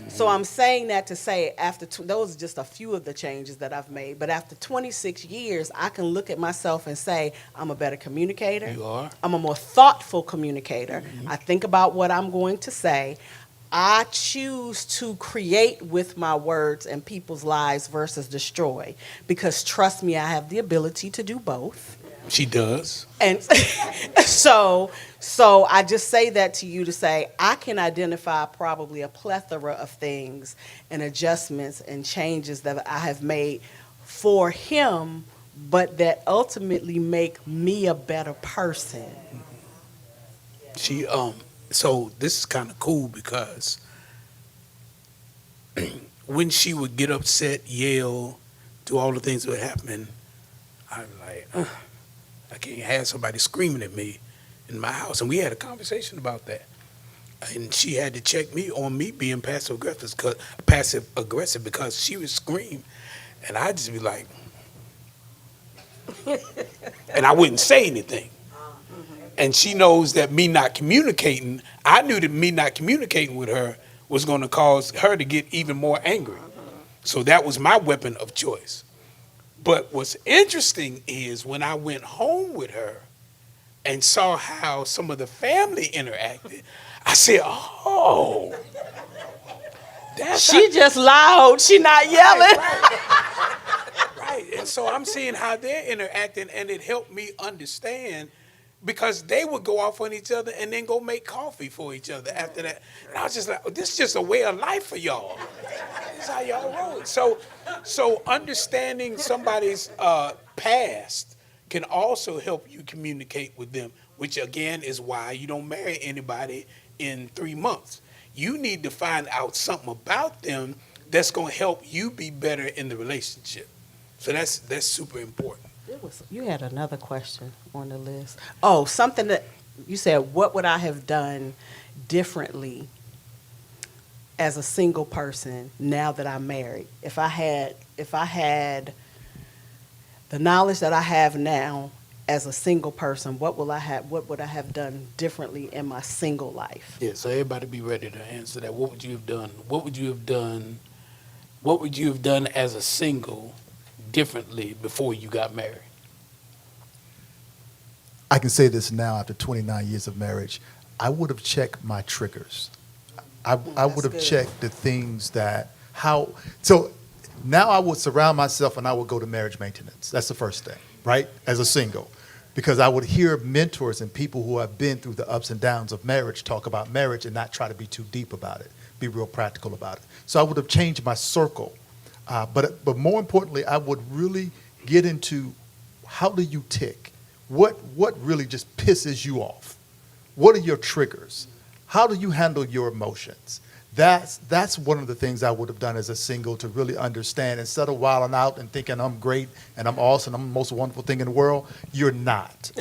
So I'm saying that to say those are just a few of the changes that I've made. But after 26 years, I can look at myself and say, I'm a better communicator. You are. I'm a more thoughtful communicator. I think about what I'm going to say. I choose to create with my words and people's lives versus destroy. Because trust me, I have the ability to do both. She does. And so I just say that to you to say I can identify probably a plethora of things and adjustments and changes that I have made for him, but that ultimately make me a better person. She so this is kind of cool because when she would get upset, yell, do all the things that would happen, I'm like, I can't have somebody screaming at me in my house. And we had a conversation about that. And she had to check me on me being passive aggressive because she would scream. And I'd just be like, and I wouldn't say anything. And she knows that me not communicating, I knew that me not communicating with her was going to cause her to get even more angry. So that was my weapon of choice. But what's interesting is when I went home with her and saw how some of the family interacted, I said, oh, She just loud. She not yelling. Right. And so I'm seeing how they're interacting, and it helped me understand because they would go off on each other and then go make coffee for each other after that. And I was just like, this is just a way of life for y'all. This is how y'all roll. So understanding somebody's past can also help you communicate with them, which again is why you don't marry anybody in 3 months. You need to find out something about them that's going to help you be better in the relationship. So that's super important. You had another question on the list. Oh, something that you said, what would I have done differently as a single person now that I'm married? If I had the knowledge that I have now as a single person, what would I have done differently in my single life? Yeah, so everybody be ready to answer that. What would you have done? What would you have done? What would you have done as a single differently before you got married? I can say this now after 29 years of marriage. I would have checked my triggers. I would have good. checked the things that so now I would surround myself and I would go to marriage maintenance. That's the first thing, right? As a single. Because I would hear mentors and people who have been through the ups and downs of marriage talk about marriage and not try to be too deep about it, be real practical about it. So I would have changed my circle. But more importantly, I would really get into how do you tick? What really just pisses you off? What are your triggers? How do you handle your emotions? That's one of the things I would have done as a single to really understand. Instead of wilding out and thinking I'm great and I'm awesome, I'm the most wonderful thing in the world, you're not.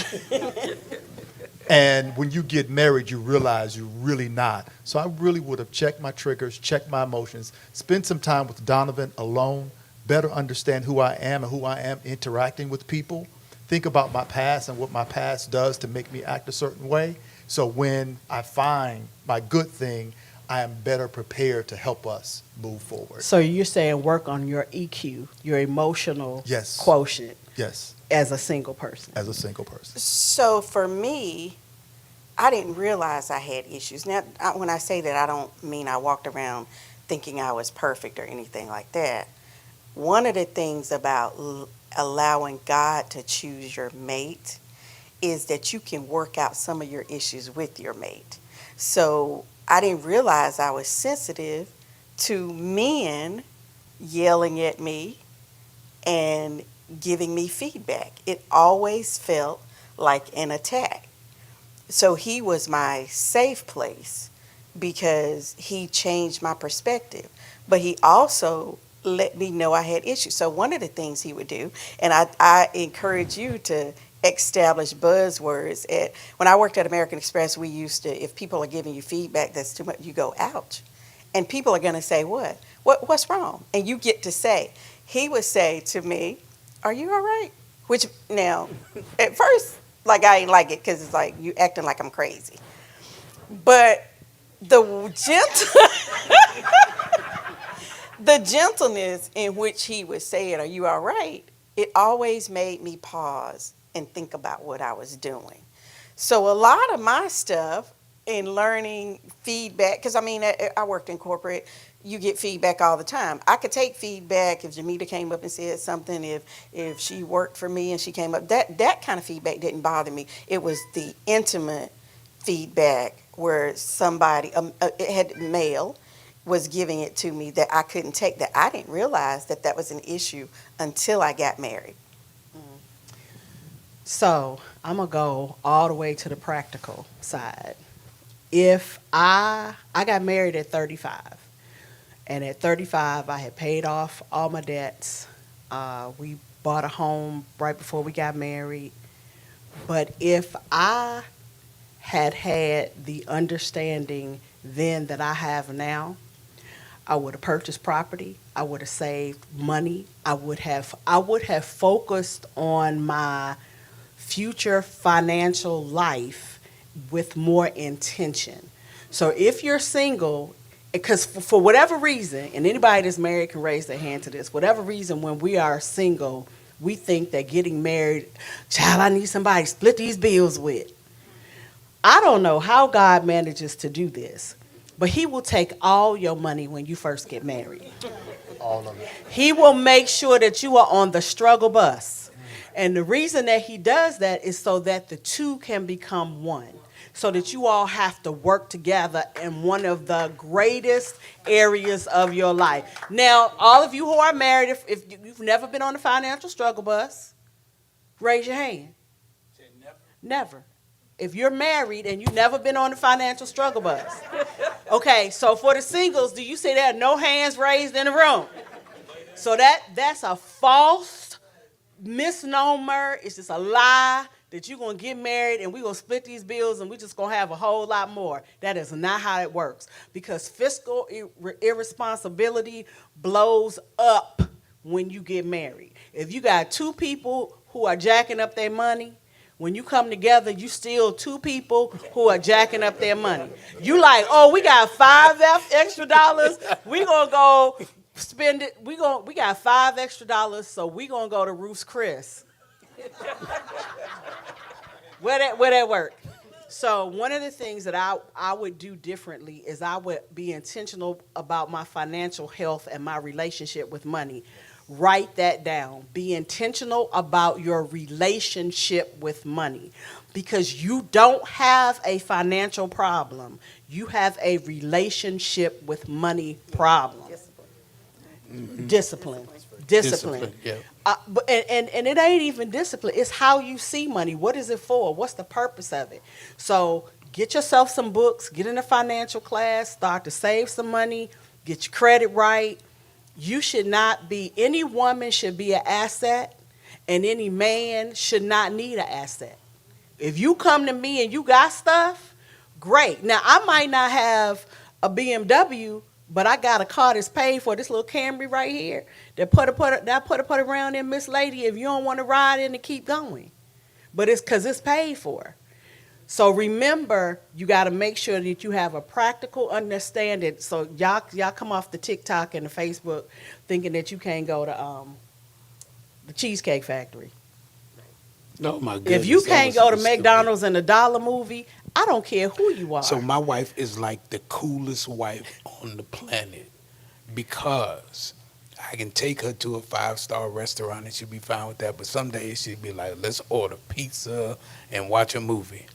And when you get married, you realize you're really not. So I really would have checked my triggers, checked my emotions, spent some time with Donovan alone, better understand who I am and who I am interacting with people, think about my past and what my past does to make me act a certain way. So when I find my good thing, I am better prepared to help us move forward. So you're saying work on your EQ, your emotional Yes. quotient, Yes, as a single person. as a single person. So for me, I didn't realize I had issues. Now, when I say that, I don't mean I walked around thinking I was perfect or anything like that. One of the things about allowing God to choose your mate is that you can work out some of your issues with your mate. So I didn't realize I was sensitive to men yelling at me and giving me feedback. It always felt like an attack. So he was my safe place because he changed my perspective. But he also let me know I had issues. So one of the things he would do, and I encourage you to establish buzzwords. When I worked at American Express, we used to, if people are giving you feedback that's too much, you go, ouch. And people are going to say, what's wrong? And you get to say, he would say to me, are you all right? Which now, at first, like I ain't like it because it's like you acting like I'm crazy. But the the gentleness in which he would say it, are you all right? It always made me pause and think about what I was doing. So a lot of my stuff in learning feedback, because I mean, I worked in corporate, you get feedback all the time. I could take feedback if Jamita came up and said something, if she worked for me and she came up, that kind of feedback didn't bother me. It was the intimate feedback where somebody, it had male, was giving it to me that I couldn't take, that I didn't realize that was an issue until I got married. So I'm going to go all the way to the practical side. If I got married at 35, and at 35 I had paid off all my debts. We bought a home right before we got married. But if I had the understanding then that I have now, I would have purchased property. I would have saved money. I would have focused on my future financial life with more intention. So if you're single, because for whatever reason, and anybody that's married can raise their hand to this, whatever reason when we are single, we think that getting married, child, I need somebody to split these bills with. I don't know how God manages to do this, but he will take all your money when you first get married. All of it. He will make sure that you are on the struggle bus. And the reason that he does that is so that the two can become one. So that you all have to work together in one of the greatest areas of your life. Now, all of you who are married, if you've never been on the financial struggle bus, raise your hand. Never. If you're married and you've never been on the financial struggle bus. Okay, so for the singles, do you see there are no hands raised in the room? So that's a false misnomer. It's just a lie that you're going to get married and we're going to split these bills and we're just going to have a whole lot more. That is not how it works, because fiscal irresponsibility blows up when you get married. If you got two people who are jacking up their money, When you come together, you still two people who are jacking up their money. You like, oh, we got extra dollars. We gonna go spend it. We got $5 extra, so we gonna go to Ruth's Chris. Where that work? So one of the things that I would do differently is I would be intentional about my financial health and my relationship with money. Write that down. Be intentional about your relationship with money, because you don't have a financial problem. You have a relationship with money problem. Discipline. Yeah. And it ain't even discipline. It's how you see money. What is it for? What's the purpose of it? So get yourself some books, get in a financial class, start to save some money, get your credit right. You should not be, any woman should be an asset, and any man should not need an asset. If you come to me and you got stuff, great. Now, I might not have a BMW, but I got a car that's paid for, this little Camry right here, that put around in Miss Lady if you don't want to ride in and keep going. But it's because it's paid for. So remember, you got to make sure that you have a practical understanding. So y'all come off the TikTok and the Facebook thinking that you can't go to the Cheesecake Factory. Oh my goodness. If you that can't was go to so stupid. McDonald's and a dollar movie, I don't care who you are. So my wife is like the coolest wife on the planet, because I can take her to a 5-star restaurant and she'll be fine with that. But some days she'll be like, let's order pizza and watch a movie.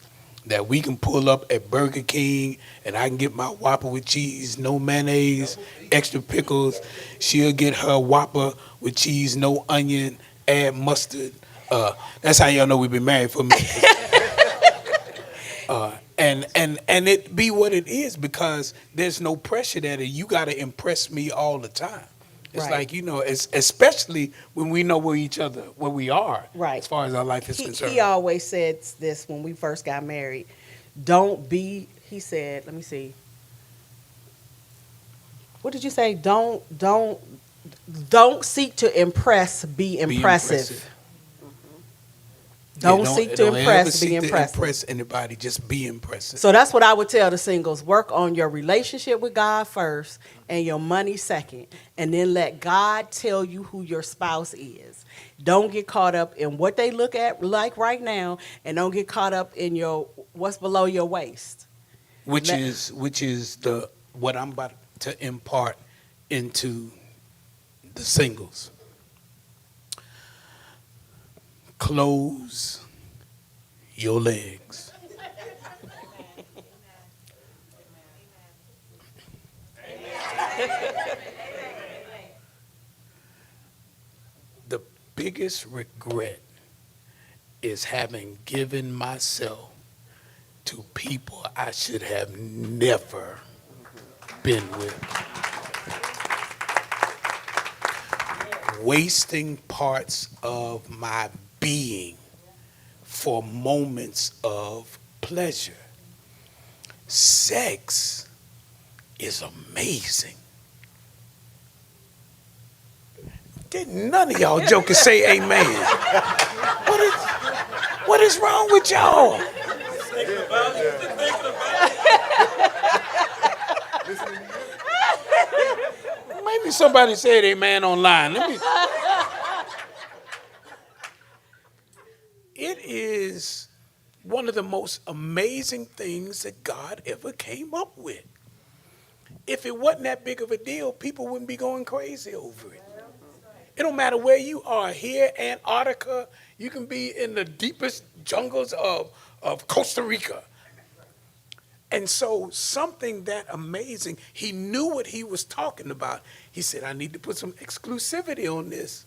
That we can pull up at Burger King and I can get my Whopper with cheese, no mayonnaise, extra pickles. She'll get her Whopper with cheese, no onion, add mustard. That's how y'all know we've been married for minutes. And it be what it is, because there's no pressure that you got to impress me all the time. It's Right. like, especially when we know where we are, Right. as far as our life is concerned. He always said this when we first got married. He said, let me see. What did you say? Don't seek to impress, be impressive. Don't seek to impress, be impressive. Impress anybody, just be impressive. So that's what I would tell the singles. Work on your relationship with God first and your money second. And then let God tell you who your spouse is. Don't get caught up in what they look at like right now, and don't get caught up in what's below your waist. Which is what I'm about to impart into the singles. Close your legs. The biggest regret is having given myself to people I should have never been with. Wasting parts of my being for moments of pleasure. Sex is amazing. Didn't none of y'all jokers say amen? What is wrong with y'all? Maybe somebody said amen online. It is one of the most amazing things that God ever came up with. If it wasn't that big of a deal, people wouldn't be going crazy over it. It don't matter where you are, here, Antarctica, you can be in the deepest jungles of Costa Rica. And so something that amazing, he knew what he was talking about. He said, I need to put some exclusivity on this,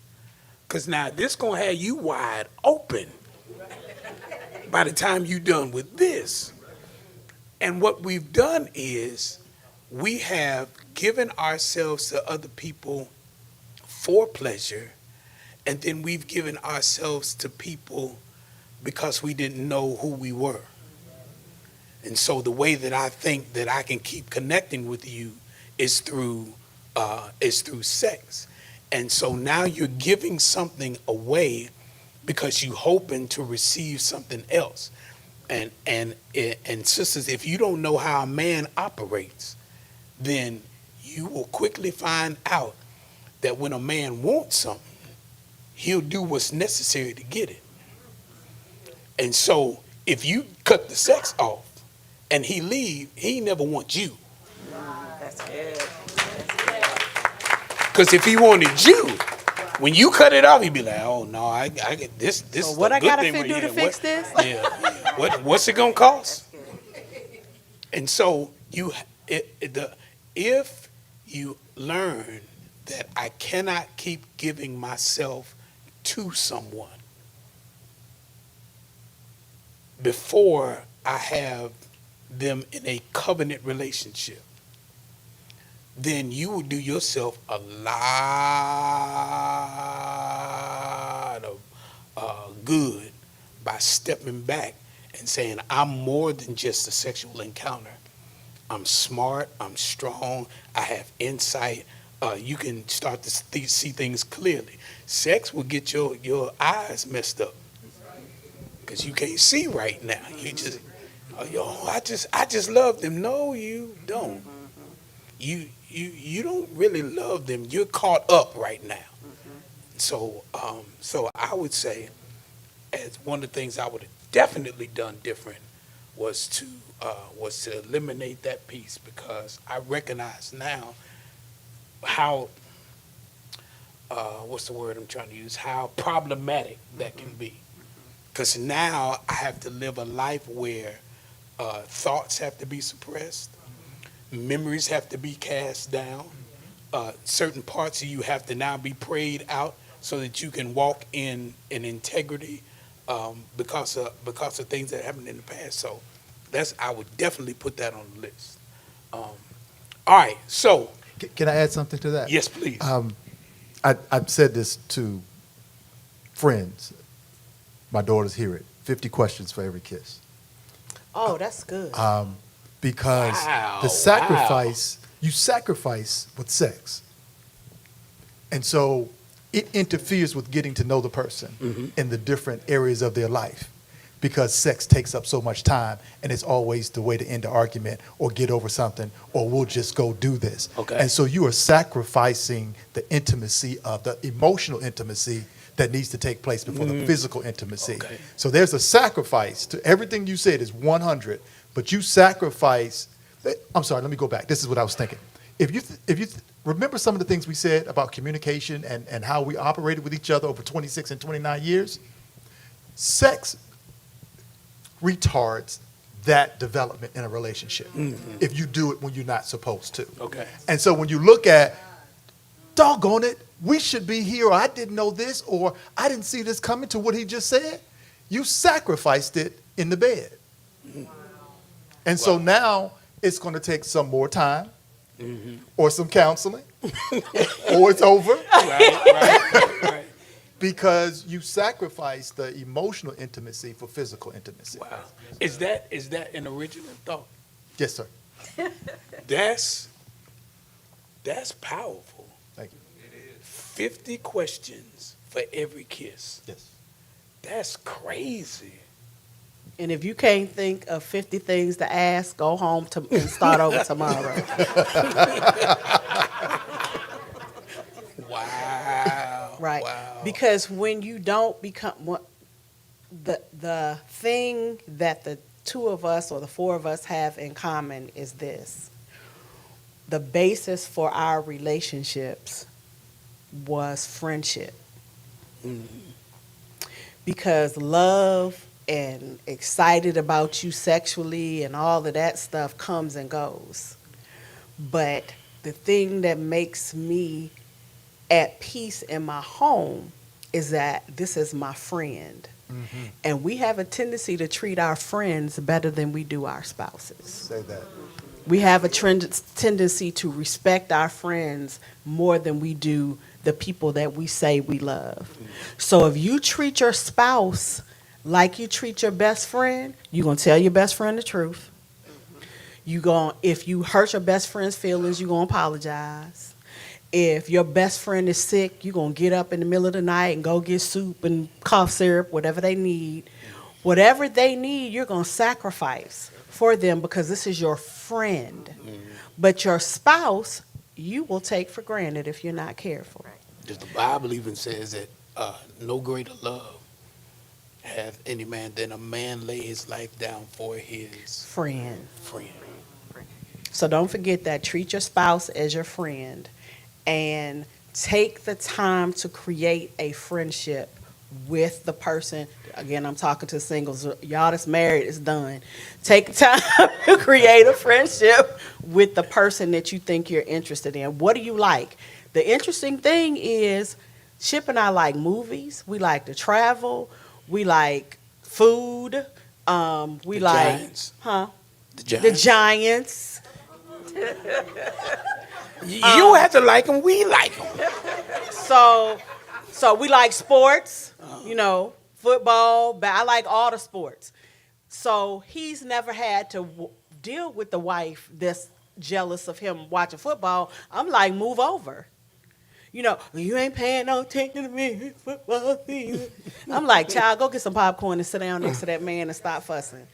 because now this going to have you wide open by the time you're done with this. And what we've done is we have given ourselves to other people for pleasure, and then we've given ourselves to people because we didn't know who we were. And so the way that I think that I can keep connecting with you is through sex. And so now you're giving something away because you hoping to receive something else. And sisters, if you don't know how a man operates, then you will quickly find out that when a man wants something, he'll do what's necessary to get it. And so if you cut the sex off and he leave, he never wants you. That's good. Because if he wanted you, when you cut it off, he'd be like, "Oh no, I get this. This So is what a I good gotta thing do right to here. fix this? Yeah. What's it gonna cost?" And so if you learn that I cannot keep giving myself to someone before I have them in a covenant relationship, then you will do yourself a lot of good by stepping back and saying, I'm more than just a sexual encounter. I'm smart, I'm strong, I have insight. You can start to see things clearly. Sex will get your eyes messed up because you can't see right now. You just, I just love them. No, you don't. You don't really love them. You're caught up right now. So I would say, as one of the things I would have definitely done different was to eliminate that piece, because I recognize now how what's the word I'm trying to use? How problematic that can be. Because now I have to live a life where thoughts have to be suppressed, memories have to be cast down, certain parts of you have to now be prayed out so that you can walk in integrity, because of things that happened in the past. So I would definitely put that on the list. All right, so Can I add something to that? yes, please. I've said this to friends. My daughters hear it. 50 questions for every kiss. Oh, that's good. Because Wow, the sacrifice, you sacrifice with sex. And so it interferes with getting to know the person in the different areas of their life, because sex takes up so much time, and it's always the way to end the argument or get over something, or we'll just go do this. Okay. And so you are sacrificing the intimacy of the emotional intimacy that needs to take place before the physical intimacy. Okay. So there's a sacrifice to everything you said is 100, but you sacrifice. I'm sorry, let me go back. This is what I was thinking. If you remember some of the things we said about communication and how we operated with each other over 26 and 29 years, sex retards that development in a relationship if you do it when you're not supposed to. Okay. And so when you look at, doggone it, we should be here, or I didn't know this, or I didn't see this coming, to what he just said, you sacrificed it in the bed. And so now it's going to take some more time, or some counseling, or it's over, Right. because you sacrifice the emotional intimacy for physical intimacy. Wow. Is that an original thought? Yes, sir. That's powerful. Thank you. 50 questions for every kiss. Yes. That's crazy. And if you can't think of 50 things to ask, go home and start over tomorrow. Wow. Right. Wow. Because when you don't become the thing that the two of us or the four of us have in common is this. The basis for our relationships was friendship. Because love and excited about you sexually and all of that stuff comes and goes. But the thing that makes me at peace in my home is that this is my friend. And we have a tendency to treat our friends better than we do our spouses. Say that. We have a tendency to respect our friends more than we do the people that we say we love. So if you treat your spouse like you treat your best friend, you're going to tell your best friend the truth. If you hurt your best friend's feelings, you're going to apologize. If your best friend is sick, you're going to get up in the middle of the night and go get soup and cough syrup, whatever they need. Whatever they need, you're going to sacrifice for them because this is your friend. But your spouse, you will take for granted if you're not careful. The Bible even says that no greater love hath any man than a man lay his life down for his Friend. friend. So don't forget that. Treat your spouse as your friend and take the time to create a friendship with the person. Again, I'm talking to singles. Y'all that's married, it's done. Take time to create a friendship with the person that you think you're interested in. What do you like? The interesting thing is, Chip and I like movies. We like to travel. We like food. We The like, Giants. huh? The Giants. The Giants. You have to like them. We like them. So we like sports, football, but I like all the sports. So he's never had to deal with the wife that's jealous of him watching football. I'm like, move over. You ain't paying no attention to me. Football season. I'm like, child, go get some popcorn and sit down next to that man and stop fussing.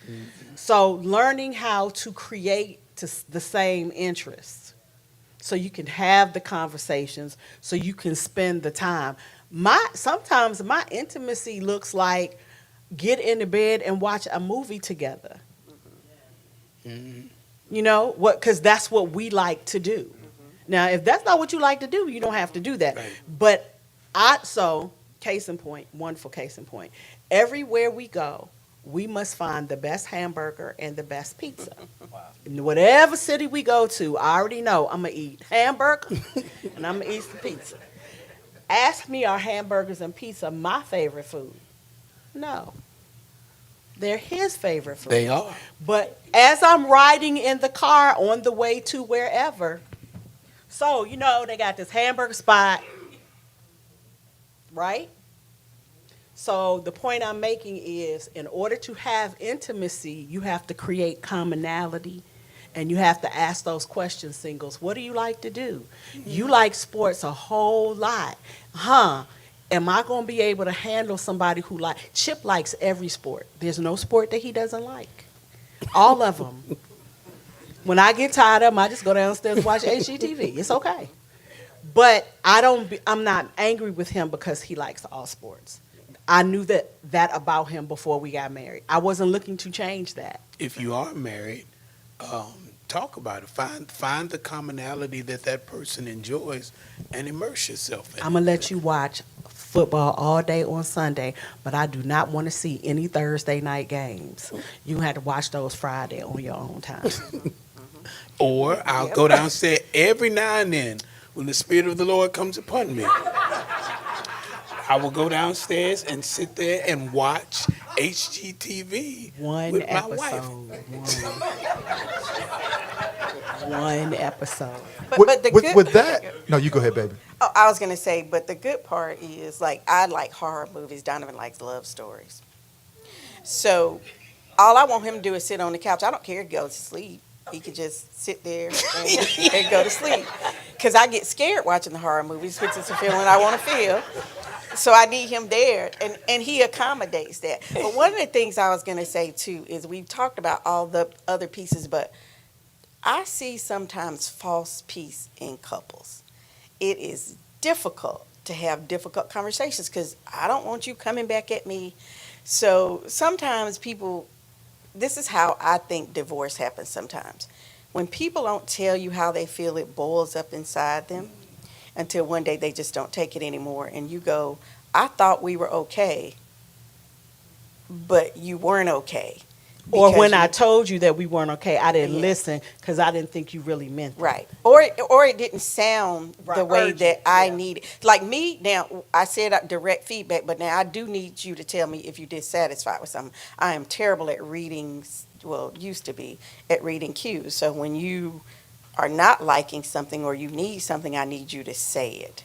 So learning how to create the same interests so you can have the conversations, so you can spend the time. Sometimes my intimacy looks like get in the bed and watch a movie together. Because that's what we like to do. Now, if that's not what you like to do, you don't have to do that. Right. But case in point, wonderful case in point. Everywhere we go, we must find the best hamburger and the best pizza. In whatever city we go to, I already know I'm going to eat hamburger and I'm going to eat some pizza. Ask me, are hamburgers and pizza my favorite food? No. They're his favorite food. They are. But as I'm riding in the car on the way to wherever, so, they got this hamburger spot, right? So the point I'm making is, in order to have intimacy, you have to create commonality, and you have to ask those questions, singles. What do you like to do? You like sports a whole lot. Am I going to be able to handle somebody who Chip likes every sport. There's no sport that he doesn't like. All of them. When I get tired of them, I just go downstairs and watch HGTV. It's okay. But I'm not angry with him because he likes all sports. I knew that about him before we got married. I wasn't looking to change that. If you are married, talk about it. Find the commonality that person enjoys and immerse yourself in it. I'm going to let you watch football all day on Sunday, but I do not want to see any Thursday night games. You have to watch those Friday on your own time. Or I'll go downstairs every now and then when the Spirit of the Lord comes upon me. I will go downstairs and sit there and watch HGTV with my wife. One episode. But the good, with that, no, you go ahead, baby. Oh, I was going to say, but the good part is, I like horror movies. Donovan likes love stories. So all I want him to do is sit on the couch. I don't care if he goes to sleep. He could just sit there and go to sleep. Because I get scared watching the horror movies, which is a feeling I want to feel. So I need him there, and he accommodates that. But one of the things I was going to say, too, is we've talked about all the other pieces, but I see sometimes false peace in couples. It is difficult to have difficult conversations because I don't want you coming back at me. So sometimes this is how I think divorce happens sometimes. When people don't tell you how they feel, it boils up inside them until one day they just don't take it anymore. And you go, I thought we were okay, but you weren't okay. Or when I told you that we weren't okay, I didn't listen because I didn't think you really meant that. Right. Or it didn't sound the way urgent, that I needed. Like me, now, I said direct feedback, but now I do need you to tell me if you're dissatisfied with something. I am terrible at reading, used to be, at reading cues. So when you are not liking something or you need something, I need you to say it.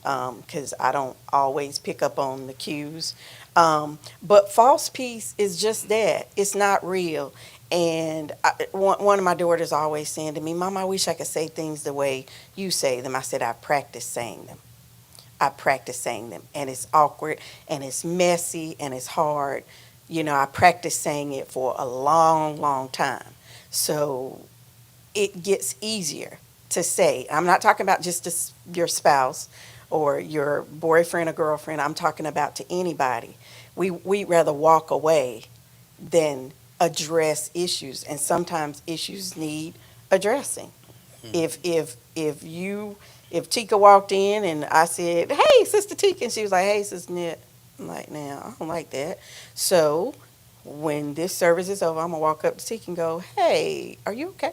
Because I don't always pick up on the cues. But false peace is just that. It's not real. And one of my daughters always saying to me, Mom, I wish I could say things the way you say them. I said, I practice saying them. I practice saying them. And it's awkward, and it's messy, and it's hard. You know, I practiced saying it for a long, long time. So it gets easier to say. I'm not talking about just your spouse or your boyfriend or girlfriend. I'm talking about to anybody. We'd rather walk away than address issues, and sometimes issues need addressing. If Tika walked in and I said, "Hey, Sister Tika," and she was like, "Hey, Sister Knit," I'm like, "Now I don't like that." So when this service is over, I'm gonna walk up to Tika and go, "Hey, are you okay?"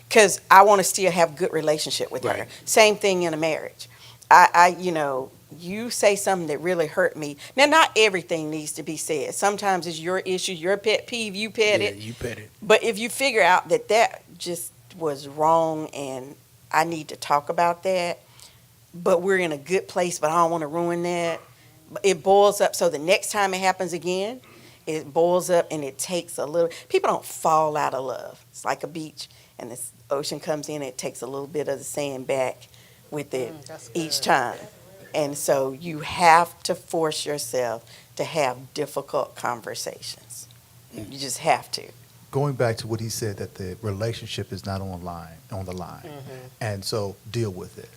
Because I want to still have good relationship with her. Right. Same thing in a marriage. You say something that really hurt me. Now, not everything needs to be said. Sometimes it's your issue, your pet peeve, you pet it. You pet it. But if you figure out that just was wrong and I need to talk about that, but we're in a good place, but I don't want to ruin that, it boils up. So the next time it happens again, it boils up and it takes a little. People don't fall out of love. It's like a beach, and the ocean comes in and it takes a little bit of the sand back with it each time. And so you have to force yourself to have difficult conversations. You just have to. Going back to what he said, that the relationship is not on the line, and so deal with it,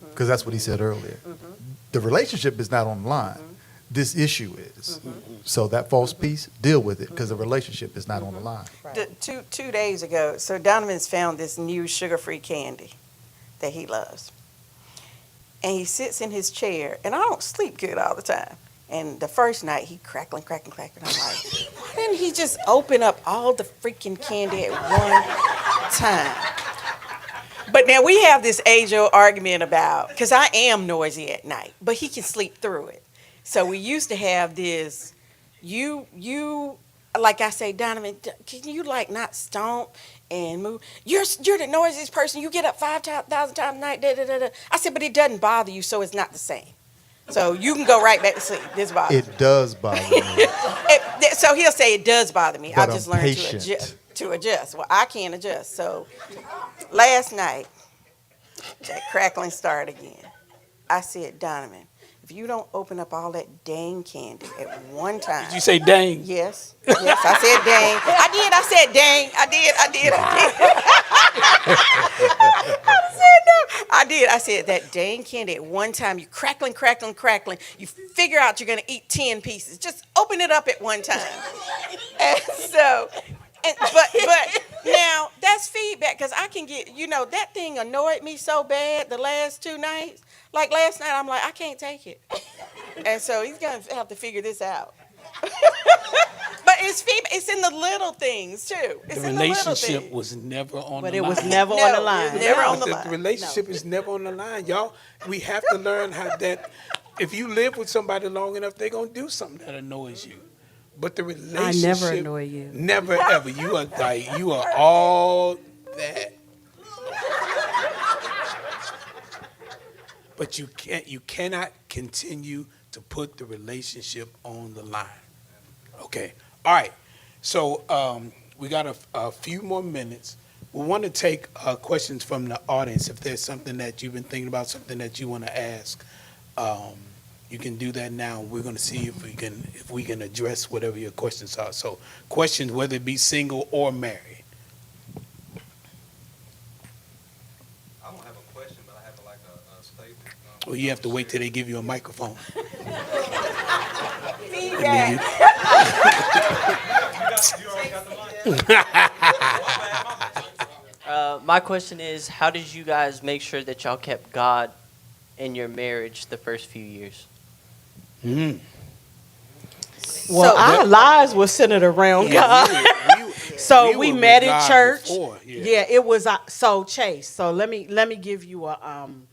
because that's what he said earlier. The relationship is not on the line. This issue is. So that false piece, deal with it, because the relationship is not on the line. Right. Two days ago, so Donovan's found this new sugar-free candy that he loves. And he sits in his chair, and I don't sleep good all the time. And the first night, he cracking. I'm like, why didn't he just open up all the freaking candy at one time? But now we have this age-old argument about, because I am noisy at night, but he can sleep through it. So we used to have this, like I say, Donovan, can you like not stomp and move? You're the noisiest person. You get up 5,000 times a night. Da, da, da, da. I said, but it doesn't bother you, so it's not the same. So you can go right back to sleep. This bothers me. It does bother me. So he'll say it does bother me. But I just I'm learned patient. to adjust. Well, I can't adjust. So last night, that crackling started again. I said, Donovan, if you don't open up all that dang candy at one time. Did you say dang? Yes, I said dang. I said dang. I did. I said that dang candy at one time. You crackling. You figure out you're going to eat 10 pieces. Just open it up at one time. And so, but now that's feedback, because I can get, that thing annoyed me so bad the last 2 nights. Like last night, I'm like, I can't take it. And so he's going to have to figure this out. But it's feedback. It's in the little things, too. It's The in the little relationship things. was never on But the it line. was never No, on the line. it was never on the The line. relationship is never on the line, y'all. We have to learn how that. If you live with somebody long enough, they're gonna do something that annoys you. But the relationship annoy you. Never ever. You are all that. But you cannot continue to put the relationship on the line. Okay. All right. So we got a few more minutes. We want to take questions from the audience. If there's something that you've been thinking about, something that you want to ask, you can do that now. We're going to see if we can address whatever your questions are. So questions, whether it be single or married. I don't have a question, but I have a statement. Well, you have to wait till they give you a microphone. Feedback. You already got the mic. My question is, how did you guys make sure that y'all kept God in your marriage the first few years? Mm. Well, our lives were centered around God. So we were met with in God church. before, Yeah, it was so Chase. So let me give you an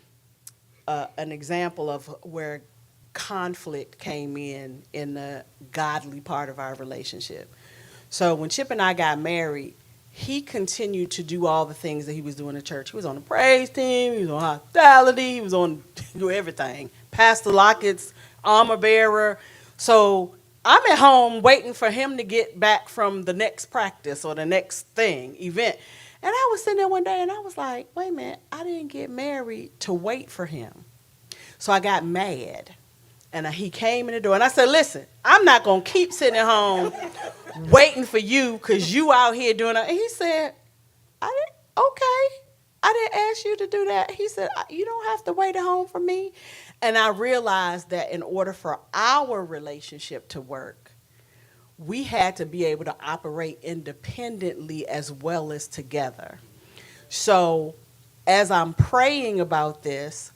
example of where conflict came in the godly part of our relationship. So when Chip and I got married, he continued to do all the things that he was doing in church. He was on the praise team, he was on hospitality, he was on do everything. Pastor Lockett's armor bearer. So I'm at home waiting for him to get back from the next practice or the next event. And I was sitting there one day and I was like, wait a minute, I didn't get married to wait for him. So I got mad. And he came in the door and I said, listen, I'm not going to keep sitting at home waiting for you because you out here doing it. And he said, okay. I didn't ask you to do that. He said, you don't have to wait at home for me. And I realized that in order for our relationship to work, we had to be able to operate independently as well as together. So as I'm praying about this,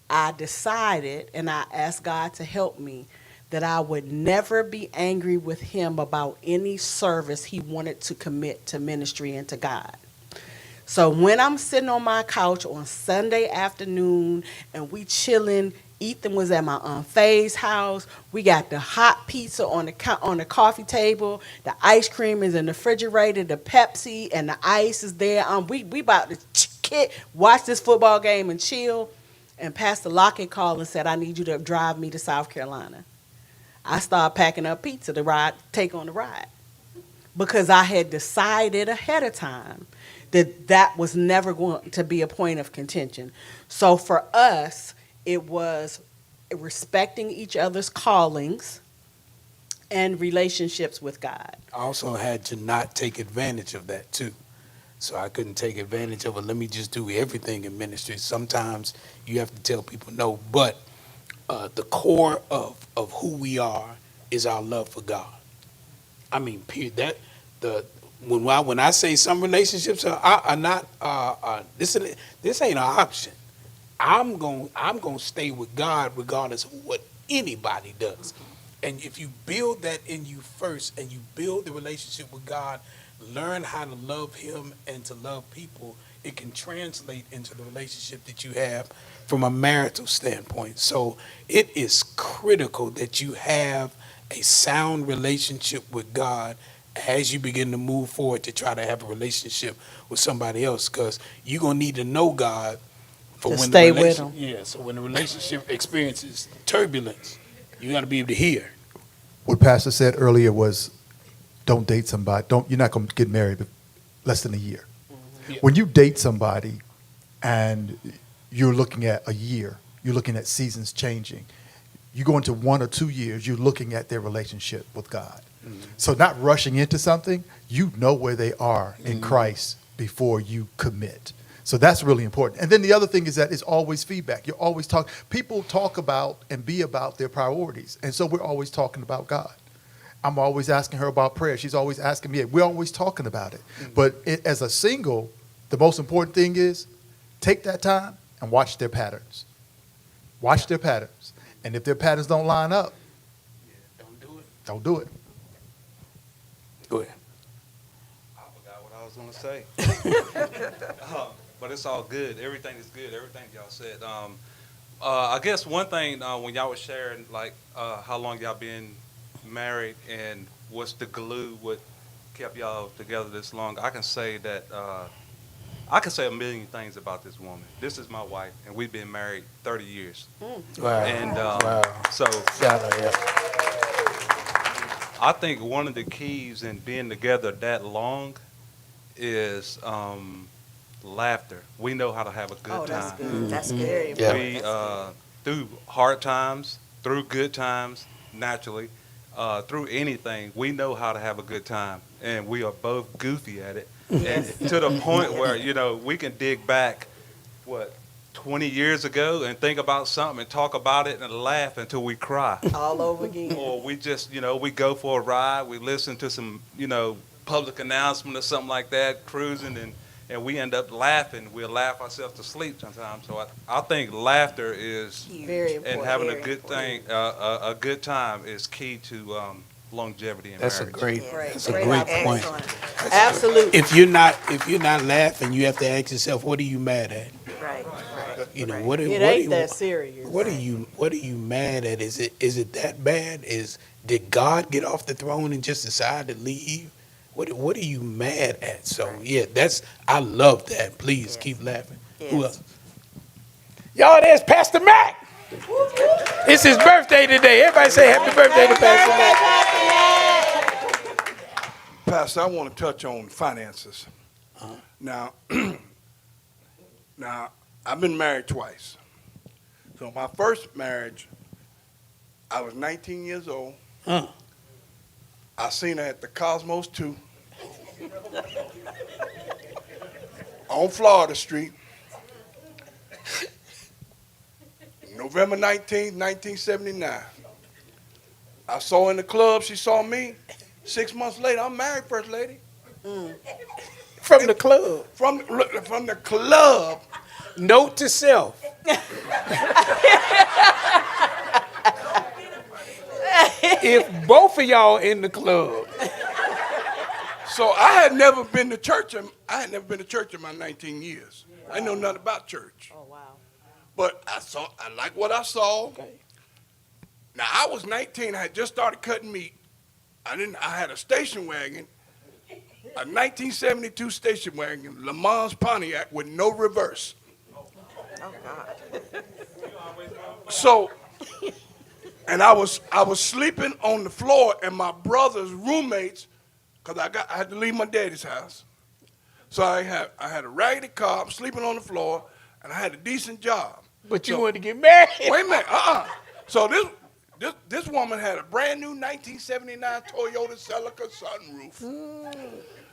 I decided, and I asked God to help me, that I would never be angry with him about any service he wanted to commit to ministry and to God. So when I'm sitting on my couch on Sunday afternoon and we chilling, Ethan was at my Aunt Faye's house. We got the hot pizza on the coffee table. The ice cream is in the refrigerator. The Pepsi and the ice is there. We about to watch this football game and chill. And Pastor Lockett called and said, I need you to drive me to South Carolina. I started packing up pizza to take on the ride. Because I had decided ahead of time that was never going to be a point of contention. So for us, it was respecting each other's callings and relationships with God. I also had to not take advantage of that too. So I couldn't take advantage of it. Let me just do everything in ministry. Sometimes you have to tell people no, but the core of who we are is our love for God. I mean, period. When I say some relationships are not this ain't an option. I'm gonna stay with God regardless of what anybody does. And if you build that in you first, and you build the relationship with God, learn how to love Him and to love people, it can translate into the relationship that you have from a marital standpoint. So it is critical that you have a sound relationship with God as you begin to move forward to try to have a relationship with somebody else, because you're going to need to know God for To when stay the with him. Yeah, so when the relationship experiences turbulence, you got to be able to hear. What Pastor said earlier was, don't date somebody. You're not going to get married less than a year. Mm-hmm. Yeah. When you date somebody and you're looking at a year, you're looking at seasons changing. You go into 1 or 2 years, you're looking at their relationship with God. Mm-hmm. So not rushing into something, you know where they are in Christ before you commit. So that's really important. And then the other thing is that it's always feedback. You're always people talk about and be about their priorities. And so we're always talking about God. I'm always asking her about prayer. She's always asking me. We're always talking about it. Mm-hmm. But as a single, the most important thing is take that time and watch their patterns. Watch their patterns. And if their patterns don't line up, Don't do it. don't do it. Go ahead. I forgot what I was going to say. But it's all good. Everything is good. Everything y'all said. I guess one thing when y'all was sharing, like how long y'all been married and what's the glue, what kept y'all together this long, I can say that I can say a million things about this woman. This is my wife, and we've been married 30 years. Wow. And so Shout out, yeah. I think one of the keys in being together that long is laughter. We know how to have a good that's time. good. That's very Yeah. important. We through hard times, through good times, naturally, through anything, we know how to have a good time, and we are both goofy at it. And to the point where we can dig back, 20 years ago, and think about something and talk about it and laugh until we cry. All over again. Or we just, we go for a ride, we listen to some, public announcement or something like that, cruising, and we end up laughing. We'll laugh ourselves to sleep sometimes. So I think laughter is, Very important. and having a Very good important. thing, a good time is key to longevity in That's marriage. a great point. Excellent. Absolutely. If you're not laughing, you have to ask yourself, what are you mad at? Right. What It ain't that serious. What are you mad at? Is it that bad? Did God get off the throne and just decide to leave? What are you mad at? So yeah, I love that. Please keep laughing. Yes. Who else? Y'all, there's Pastor Mac. It's his birthday today. Everybody say happy birthday to Pastor Mac. Pastor, I want to touch on finances. Now, now, I've been married twice. So my first marriage, I was 19 years old. I seen her at the Cosmos 2 on Florida Street, November 19th, 1979. I saw her in the club. She saw me. 6 months later, I'm married, First Lady. From the club. From the club. Note to self. If both of y'all in the club. So I had never been to church. I had never been to church in my 19 years. I know nothing about church. Oh, wow. But I like what I saw. Okay. Now I was 19. I had just started cutting meat. I had a station wagon, a 1972 station wagon, Le Mans Pontiac with no reverse. Oh, God. So, and I was sleeping on the floor, and my brother's roommates, because I had to leave my daddy's house. So I had a raggedy car, I'm sleeping on the floor, and I had a decent job. But you wanted to get married. Wait a minute, So this woman had a brand new 1979 Toyota Celica sunroof,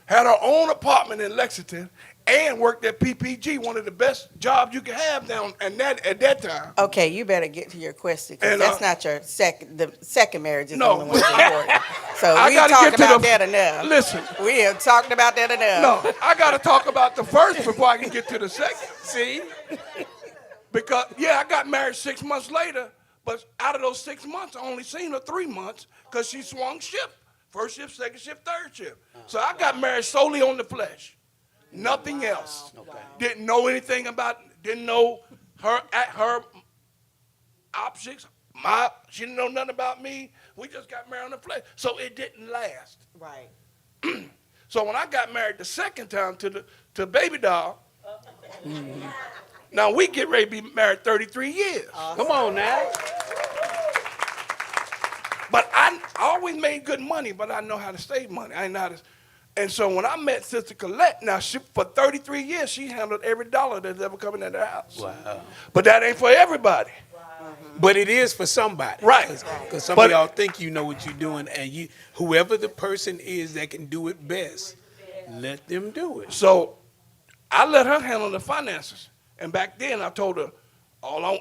had her own apartment in Lexington, and worked at PPG, one of the best jobs you could have down at that time. Okay, you better get to your question, because And, that's not your the second marriage is No. the only one that's important. So I we gotta talked get to about the- that enough. Listen. We have talked about that enough. No, I got to talk about the first before I can get to the second. See? Because, yeah, I got married 6 months later, but out of those 6 months, I only seen her 3 months because she swung ship. First shift, second shift, third shift. So I got married solely on the flesh. Nothing else. Okay. Didn't know anything about, didn't know her optics. She didn't know nothing about me. We just got married on the flesh. So it didn't last. Right. So when I got married the second time to baby doll, now we get ready to be married 33 years. Come on now. But I always made good money, but I know how to save money. I know how to. And so when I met Sister Colette, now for 33 years, she handled every dollar that's ever come into the house. Wow. But that ain't for everybody. But it is for somebody. Right. Because some But- of y'all think you know what you're doing, and whoever the person is that can do it best, let them do it. So I let her handle the finances. And back then I told her,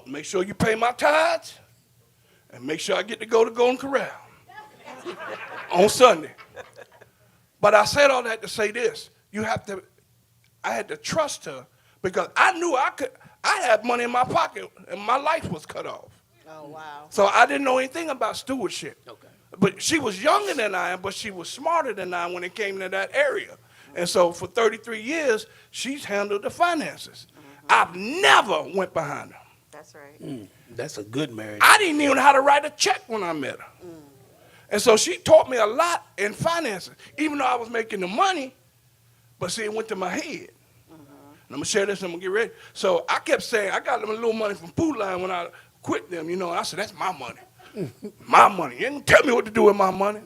make sure you pay my tithes and make sure I get to go to Golden Corral on Sunday. But I said all that to say this. I had to trust her because I knew I had money in my pocket and my life was cut off. Oh, wow. So I didn't know anything about stewardship. Okay. But she was younger than I am, but she was smarter than I am when it came to that area. And so for 33 years, she's handled the finances. I've never went behind her. That's right. That's a good marriage. I didn't even know how to write a check when I met her. And so she taught me a lot in finances, even though I was making the money, but see, it went to my head. And I'm going to share this and I'm going to get ready. So I kept saying, I got them a little money from Food Line when I quit them, and I said, that's my money. My money. You ain't going to tell me what to do with my money.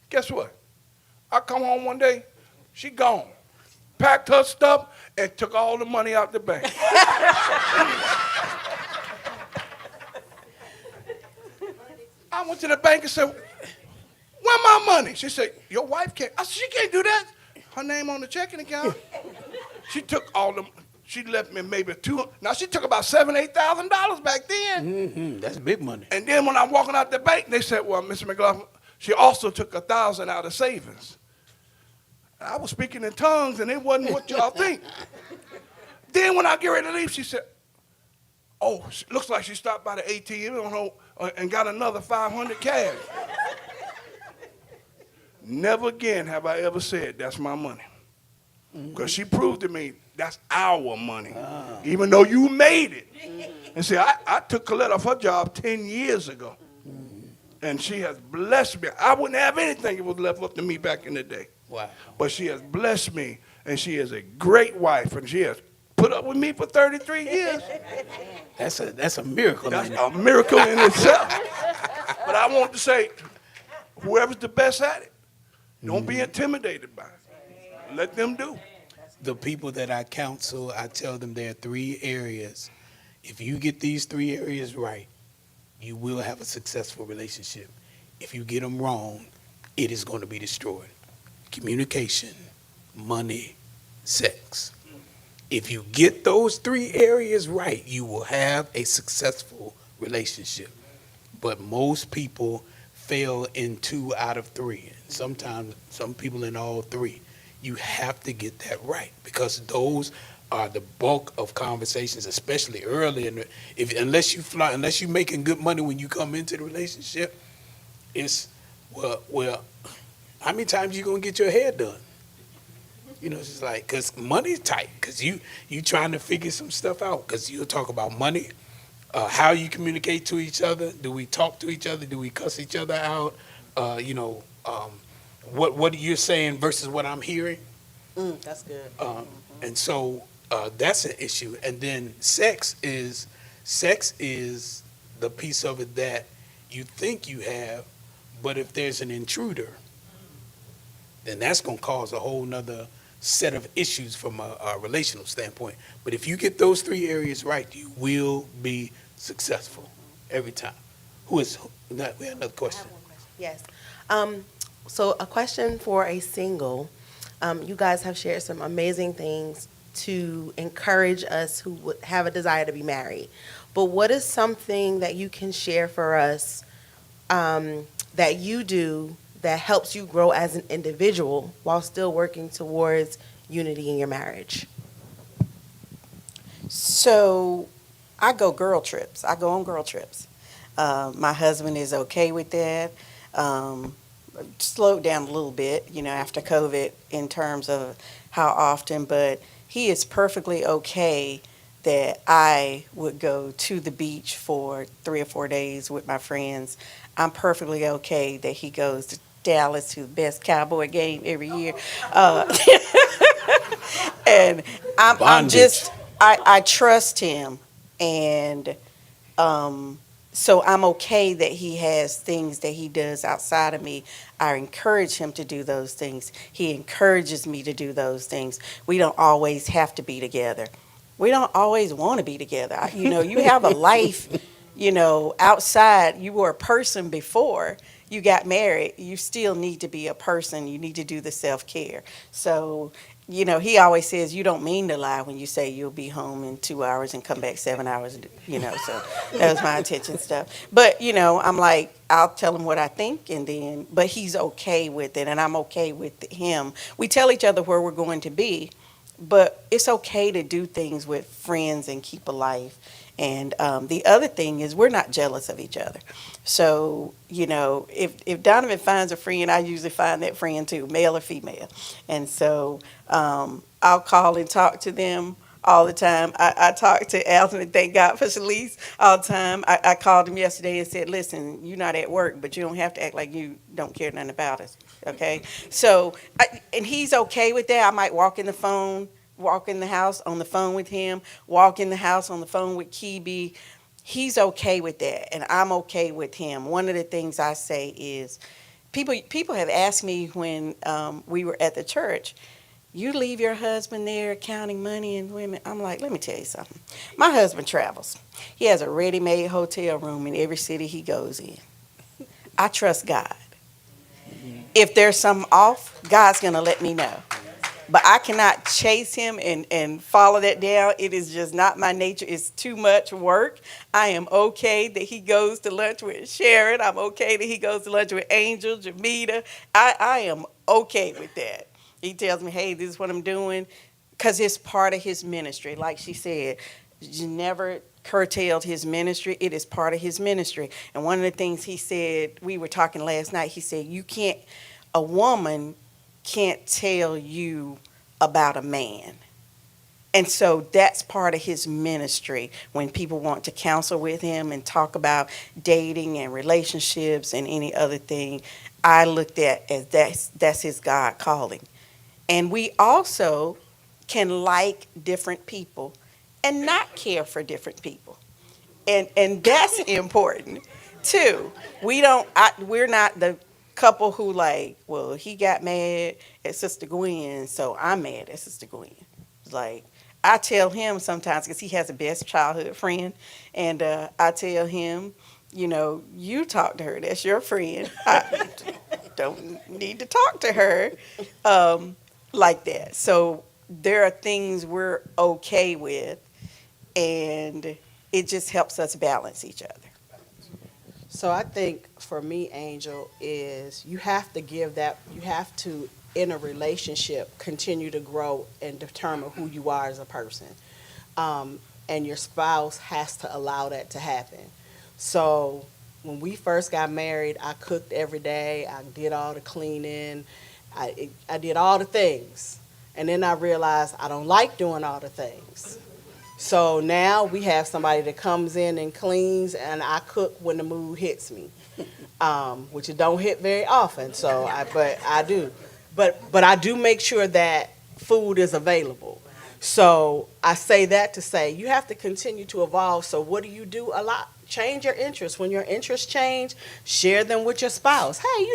Guess what? I come home one day, she gone. Packed her stuff and took all the money out the bank. I went to the bank and said, where my money? She said, your wife can't. I said, she can't do that. Her name on the checking account. She took she left me maybe now she took about $7,000, $8,000 back then. That's big money. And then when I'm walking out the bank, they said, well, Mr. McLaughlin, she also took $1,000 out of savings. I was speaking in tongues, and it wasn't what y'all think. Then when I get ready to leave, she said, oh, looks like she stopped by the ATM and got another 500 cash. Never again have I ever said, that's my money. Because she proved to me, that's our money. Even though you made it. And see, I took Colette off her job 10 years ago. And she has blessed me. I wouldn't have anything if it was left up to me back in the day. Wow. But she has blessed me, and she is a great wife, and she has put up with me for 33 years. That's a miracle. That's man. a miracle in itself. But I want to say, whoever's the best at it, Don't be intimidated by it. Let them do. The people that I counsel, I tell them there are 3 areas. If you get these 3 areas right, you will have a successful relationship. If you get them wrong, it is going to be destroyed. Communication, money, sex. If you get those 3 areas right, you will have a successful relationship. But most people fail in 2 out of 3. And sometimes some people in all 3. You have to get that right because those are the bulk of conversations, especially early. And unless you're making good money when you come into the relationship, it's well, how many times you gonna get your hair done? You know, it's just like because money's tight. Because you trying to figure some stuff out. Because you'll talk about money, how you communicate to each other. Do we talk to each other? Do we cuss each other out? What you're saying versus what I'm hearing. That's good. And so that's an issue. And then sex is the piece of it that you think you have, but if there's an intruder, then that's going to cause a whole nother set of issues from a relational standpoint. But if you get those 3 areas right, you will be successful every time. We have another question. Yes. So a question for a single. You guys have shared some amazing things to encourage us who would have a desire to be married. But what is something that you can share for us that you do that helps you grow as an individual while still working towards unity in your marriage? So I go girl trips. I go on girl trips. My husband is okay with that. Slowed down a little bit, after COVID in terms of how often, but he is perfectly okay that I would go to the beach for 3 or 4 days with my friends. I'm perfectly okay that he goes to Dallas to the best Cowboy game every year. And I'm just, I trust him. And so I'm okay that he has things that he does outside of me. I encourage him to do those things. He encourages me to do those things. We don't always have to be together. We don't always want to be together. You have a life, outside. You were a person before you got married. You still need to be a person. You need to do the self-care. So, he always says you don't mean to lie when you say you'll be home in 2 hours and come back 7 hours, so that was my intention stuff. But, I'm like, I'll tell him what I think but he's okay with it and I'm okay with him. We tell each other where we're going to be, but it's okay to do things with friends and keep a life. And the other thing is we're not jealous of each other. So, if Donovan finds a friend, I usually find that friend too, male or female. And so I'll call and talk to them all the time. I talk to Alton and thank God for Shalise all the time. I called him yesterday and said, listen, you're not at work, but you don't have to act like you don't care nothing about us. Okay? So, and he's okay with that. I might walk in the house on the phone with him, walk in the house on the phone with Kibi. He's okay with that, and I'm okay with him. One of the things I say is, people have asked me when we were at the church, you leave your husband there counting money and women. I'm like, let me tell you something. My husband travels. He has a ready-made hotel room in every city he goes in. I trust God. If there's something off, God's going to let me know. But I cannot chase him and follow that down. It is just not my nature. It's too much work. I am okay that he goes to lunch with Sharon. I'm okay that he goes to lunch with Angel, Jamita. I am okay with that. He tells me, hey, this is what I'm doing, because it's part of his ministry. Like she said, you never curtailed his ministry. It is part of his ministry. And one of the things he said, we were talking last night, he said, a woman can't tell you about a man. And so that's part of his ministry. When people want to counsel with him and talk about dating and relationships and any other thing, I looked at as that's his God calling. And we also can like different people and not care for different people. And that's important too. We're not the couple who like, well, he got mad at Sister Gwen, so I'm mad at Sister Gwen. Like, I tell him sometimes, because he has a best childhood friend, and I tell him, you talk to her. That's your friend. I don't need to talk to her like that. So there are things we're okay with, and it just helps us balance each other. So I think for me, Angel, is you have to, in a relationship, continue to grow and determine who you are as a person. And your spouse has to allow that to happen. So when we first got married, I cooked every day. I did all the cleaning. I did all the things. And then I realized I don't like doing all the things. So now we have somebody that comes in and cleans, and I cook when the mood hits me, which it don't hit very often. But I do. But I do make sure that food is available. So I say that to say you have to continue to evolve. So what do you do a lot? Change your interests. When your interests change, share them with your spouse. Hey,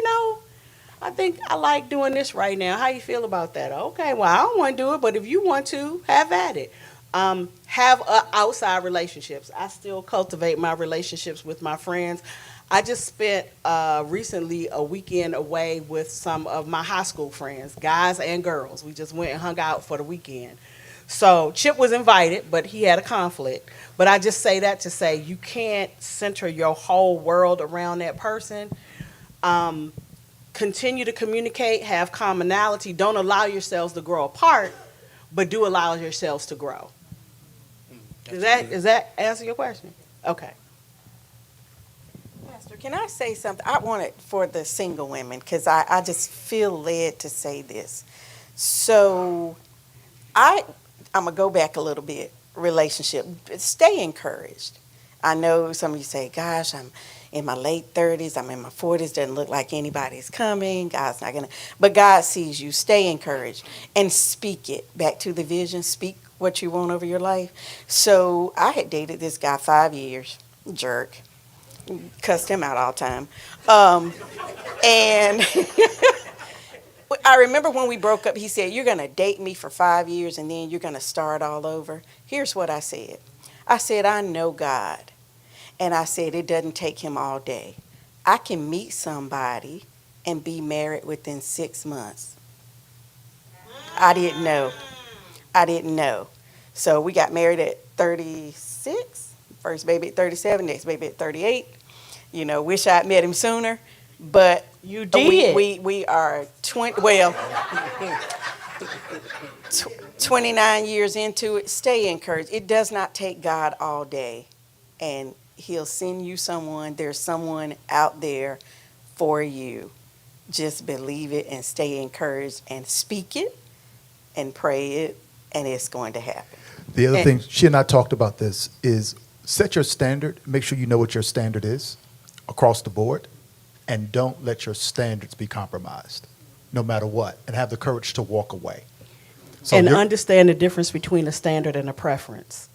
I think I like doing this right now. How you feel about that? Okay, well, I don't want to do it, but if you want to, have at it. Have outside relationships. I still cultivate my relationships with my friends. I just spent recently a weekend away with some of my high school friends, guys and girls. We just went and hung out for the weekend. So Chip was invited, but he had a conflict. But I just say that to say you can't center your whole world around that person. Continue to communicate, have commonality. Don't allow yourselves to grow apart, but do allow yourselves to grow. Does that answer your question? Okay. Pastor, can I say something? I want it for the single women because I just feel led to say this. So I'm going to go back a little bit. Relationship. Stay encouraged. I know some of you say, gosh, I'm in my late 30s. I'm in my 40s. Doesn't look like anybody's coming. God's not going to. But God sees you. Stay encouraged and speak it. Back to the vision. Speak what you want over your life. So I had dated this guy 5 years. Jerk. Cussed him out all the time. And I remember when we broke up, he said, you're going to date me for 5 years and then you're going to start all over. Here's what I said. I said, I know God. And I said, it doesn't take him all day. I can meet somebody and be married within 6 months. I didn't know. So we got married at 36. First baby at 37, next baby at 38. Wish I'd met him sooner. But you did. We are 29 years into it. Stay encouraged. It does not take God all day. And he'll send you someone. There's someone out there for you. Just believe it and stay encouraged and speak it and pray it, and it's going to happen. The other thing, she and I talked about this, is set your standard. Make sure you know what your standard is across the board, and don't let your standards be compromised, no matter what, and have the courage to walk away. So and understand the difference between a standard and a preference.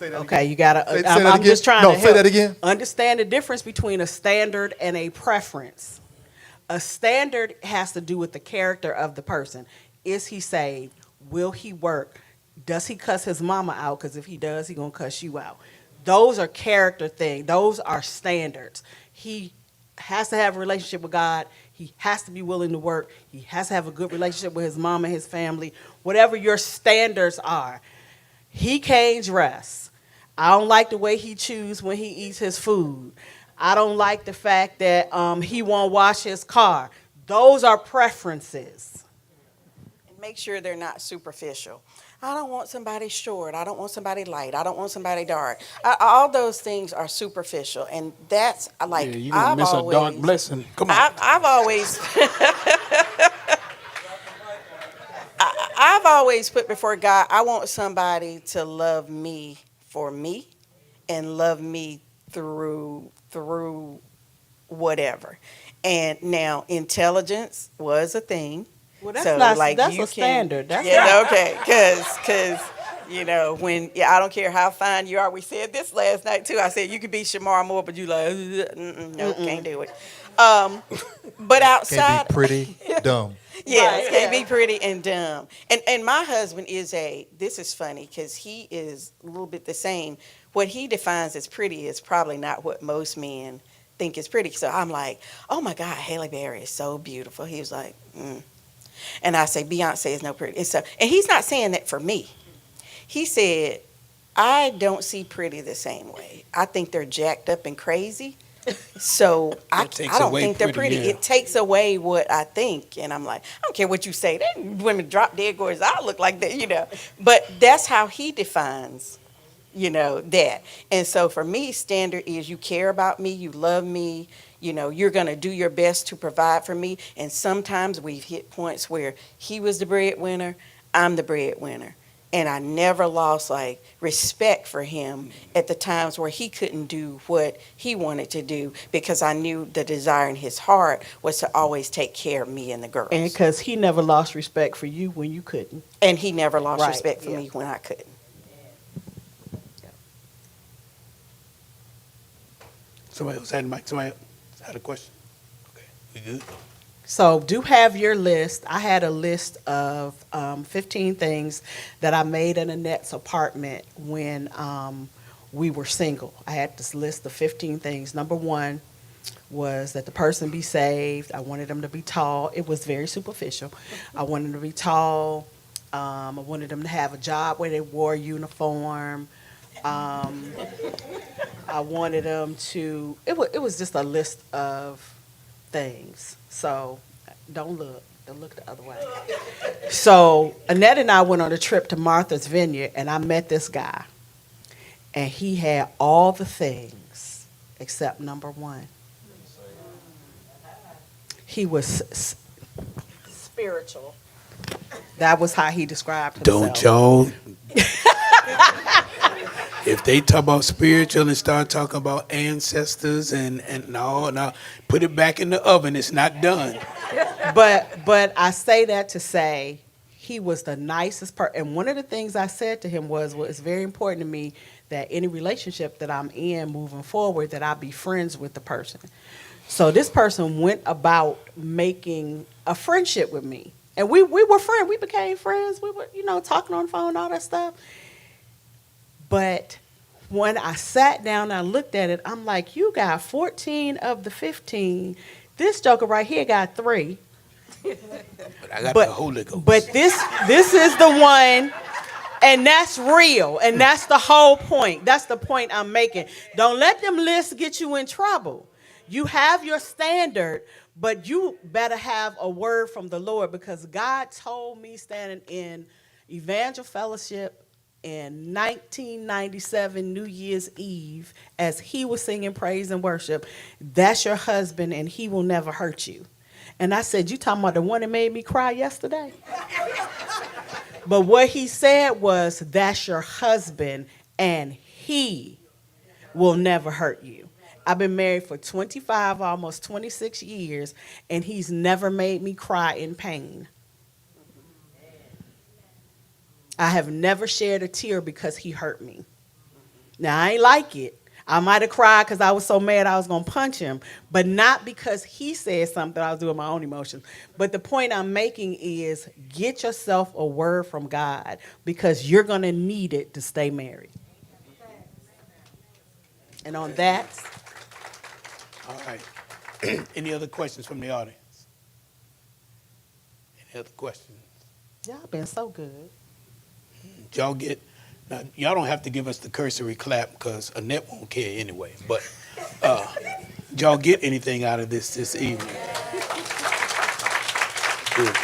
Okay, you gotta. I'm just trying to help. Say that again. Understand the difference between a standard and a preference. A standard has to do with the character of the person. Is he saved? Will he work? Does he cuss his mama out? Because if he does, he's gonna cuss you out. Those are character things. Those are standards. He has to have a relationship with God. He has to be willing to work. He has to have a good relationship with his mama, his family. Whatever your standards are. He can't dress. I don't like the way he chews when he eats his food. I don't like the fact that he won't wash his car. Those are preferences. And make sure they're not superficial. I don't want somebody short. I don't want somebody light. I don't want somebody dark. All those things are superficial, and that's like you're gonna miss a dark blessing. Come on. I've always. I've always put before God, I want somebody to love me for me and love me through whatever. And now intelligence was a thing. Well, that's So, not like, that's you a standard. That's yeah, okay, because You know, when, yeah, I don't care how fine you are. We said this last night too. I said you could be Shamar Moore, but you like, no, can't do it. But outside, Can't be pretty, dumb. yes, Right, can't yeah. be pretty and dumb. And my husband is this is funny because he is a little bit the same. What he defines as pretty is probably not what most men think is pretty. So I'm like, oh my God, Halle Berry is so beautiful. He was like, And I say, Beyonce is no pretty. And he's not saying that for me. He said, I don't see pretty the same way. I think they're jacked up and crazy. So I takes don't away think they're pretty, pretty. yeah. It takes away what I think. And I'm like, I don't care what you say. That women drop dead gorgeous. I look like that, you know. But that's how he defines, you know, that. And so for me, standard is you care about me, you love me, you know, you're going to do your best to provide for me. And sometimes we've hit points where he was the breadwinner, I'm the breadwinner. And I never lost like respect for him at the times where he couldn't do what he wanted to do because I knew the desire in his heart was to always take care of me and the girls. And because he never lost respect for you when you couldn't. And he never lost Right, respect for yeah. me when I couldn't. Somebody else had a mic. Somebody else had a question. Okay, we good? So do have your list. I had a list of 15 things that I made in Annette's apartment when we were single. I had this list of 15 things. Number one was that the person be saved. I wanted them to be tall. It was very superficial. I wanted them to be tall. I wanted them to have a job where they wore a uniform. I wanted them to, it was just a list of things. So don't look the other way. So Annette and I went on a trip to Martha's Vineyard, and I met this guy, and he had all the things except number one. He was spiritual. That was how he described himself. Don't y'all. If they talk about spiritual and start talking about ancestors and no, put it back in the oven. It's not done. But I say that to say he was the nicest person. And one of the things I said to him was, well, it's very important to me that any relationship that I'm in moving forward, that I be friends with the person. So this person went about making a friendship with me. And we were friends. We became friends. We were, talking on the phone, all that stuff. But when I sat down and I looked at it, I'm like, you got 14 of the 15. This joker right here got 3. But I got the Holy Ghost. But this is the one, and that's real. And that's the whole point. That's the point I'm making. Don't let them lists get you in trouble. You have your standard, but you better have a word from the Lord, because God told me standing in Evangel Fellowship in 1997, New Year's Eve, as he was singing praise and worship, that's your husband and he will never hurt you. And I said, you talking about the one that made me cry yesterday? But what he said was, that's your husband and he will never hurt you. I've been married for 25, almost 26 years, and he's never made me cry in pain. I have never shed a tear because he hurt me. Now, I ain't like it. I might have cried because I was so mad I was going to punch him, but not because he said something. I was doing my own emotions. But the point I'm making is, get yourself a word from God, because you're going to need it to stay married. And on that. All right. Any other questions from the audience? Any other questions? Y'all been so good. Y'all get, now, y'all don't have to give us the cursory clap because Annette won't care anyway. But did y'all get anything out of this evening? Good.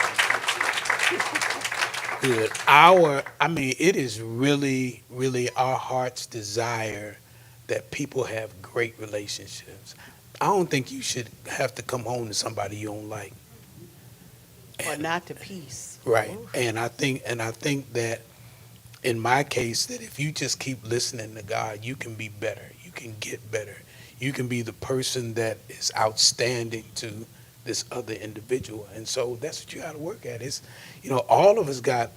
Good. It is really, really our heart's desire that people have great relationships. I don't think you should have to come home to somebody you don't like. Or not to peace. Right. Oof. And I think that in my case, that if you just keep listening to God, you can be better. You can get better. You can be the person that is outstanding to this other individual. And so that's what you got to work at. It's, all of us got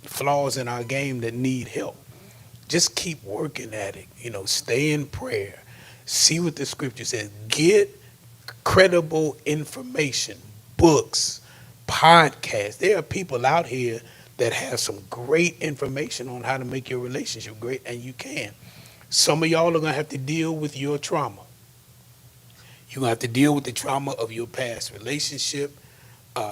flaws in our game that need help, just keep working at it. Stay in prayer. See what the scripture says. Get credible information, books, podcasts. There are people out here that have some great information on how to make your relationship great, and you can. Some of y'all are going to have to deal with your trauma. You're going to have to deal with the trauma of your past relationship,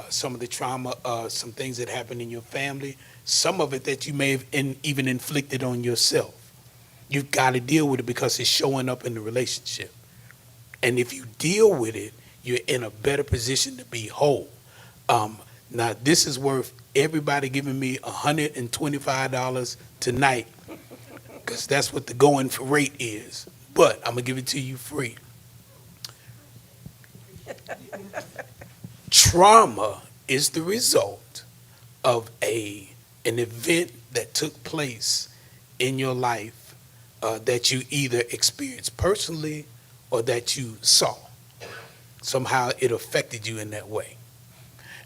some of the trauma, some things that happened in your family, some of it that you may have even inflicted on yourself. You've got to deal with it because it's showing up in the relationship. And if you deal with it, you're in a better position to be whole. Now, this is worth everybody giving me $125 tonight, because that's what the going for rate is. But I'm going to give it to you free. Trauma is the result of an event that took place in your life that you either experienced personally or that you saw. Somehow it affected you in that way.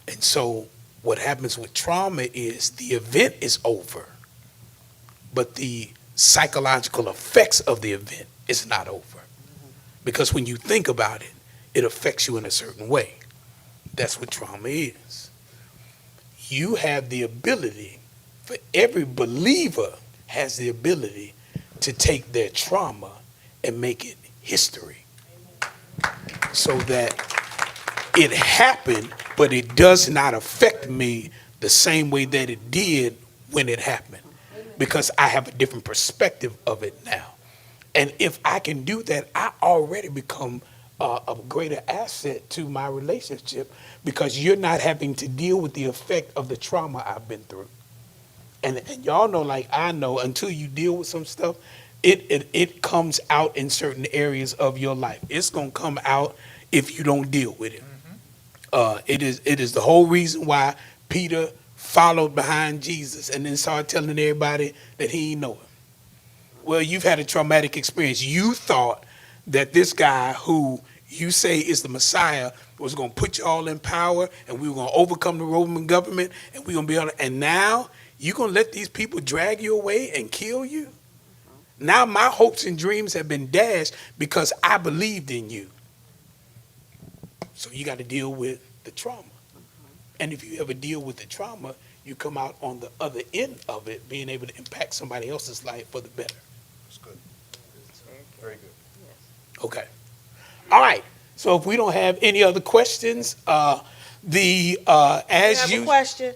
And so what happens with trauma is the event is over, but the psychological effects of the event is not over. Because when you think about it, it affects you in a certain way. That's what trauma is. You have the ability, for every believer has the ability to take their trauma and make it history. So that it happened, but it does not affect me the same way that it did when it happened, because I have a different perspective of it now. And if I can do that, I already become a greater asset to my relationship, because you're not having to deal with the effect of the trauma I've been through. And y'all know, like I know, until you deal with some stuff, it comes out in certain areas of your life. It's going to come out if you don't deal with it. It is the whole reason why Peter followed behind Jesus and then started telling everybody that he didn't know him. Well, you've had a traumatic experience. You thought that this guy who you say is the Messiah was going to put you all in power, and we were going to overcome the Roman government, and we're going to be able to, and now you're going to let these people drag you away and kill you? Now my hopes and dreams have been dashed because I believed in you. So you got to deal with the trauma. And if you ever deal with the trauma, you come out on the other end of it, being able to impact somebody else's life for the better. That's good. Very good. Okay. All right. So if we don't have any other questions, as You have you a question?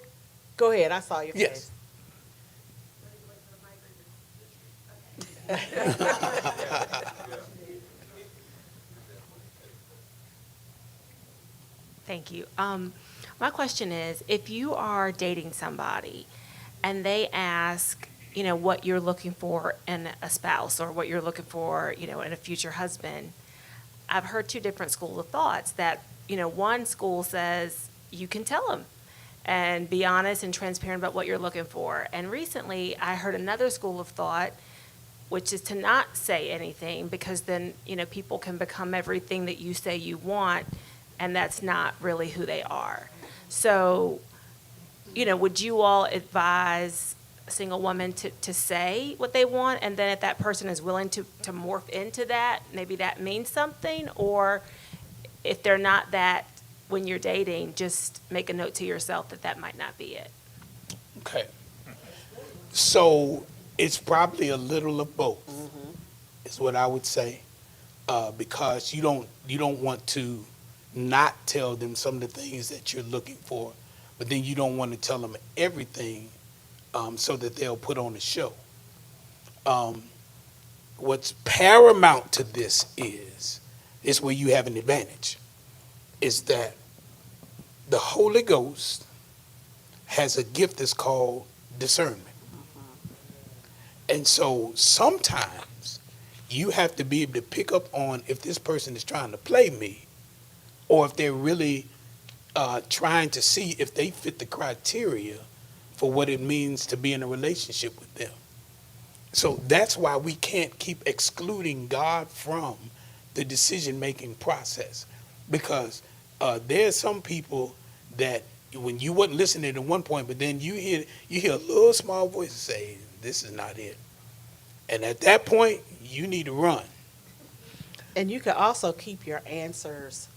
Go ahead. I saw your Yes. face. Thank you. My question is, if you are dating somebody and they ask, what you're looking for in a spouse or what you're looking for, in a future husband, I've heard two different schools of thoughts that, one school says you can tell them and be honest and transparent about what you're looking for. And recently I heard another school of thought, which is to not say anything, because then, people can become everything that you say you want, and that's not really who they are. So, would you all advise a single woman to say what they want, and then if that person is willing to morph into that, maybe that means something? Or if they're not that when you're dating, just make a note to yourself that might not be it? Okay. So it's probably a little of both, is what I would say, because you don't want to not tell them some of the things that you're looking for, but then you don't want to tell them everything so that they'll put on a show. What's paramount to this is where you have an advantage, is that the Holy Ghost has a gift that's called discernment. And so sometimes you have to be able to pick up on if this person is trying to play me, or if they're really trying to see if they fit the criteria for what it means to be in a relationship with them. So that's why we can't keep excluding God from the decision-making process, because there are some people that when you wasn't listening at one point, but then you hear a little small voice say, "This is not it." And at that point, you need to run. And you can also keep your answers,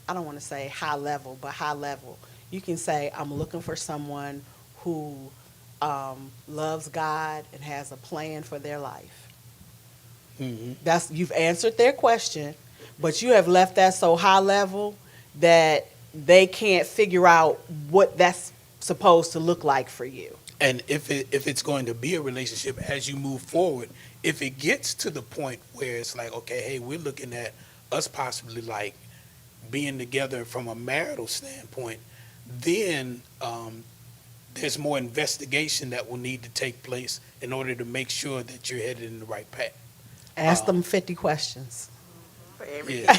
I don't want to say high level, but high level. You can say, I'm looking for someone who loves God and has a plan for their life. You've answered their question, but you have left that so high level that they can't figure out what that's supposed to look like for you. And if it's going to be a relationship as you move forward, if it gets to the point where it's like, okay, hey, we're looking at us possibly like being together from a marital standpoint, then there's more investigation that will need to take place in order to make sure that you're headed in the right path. Ask them 50 questions. Yeah.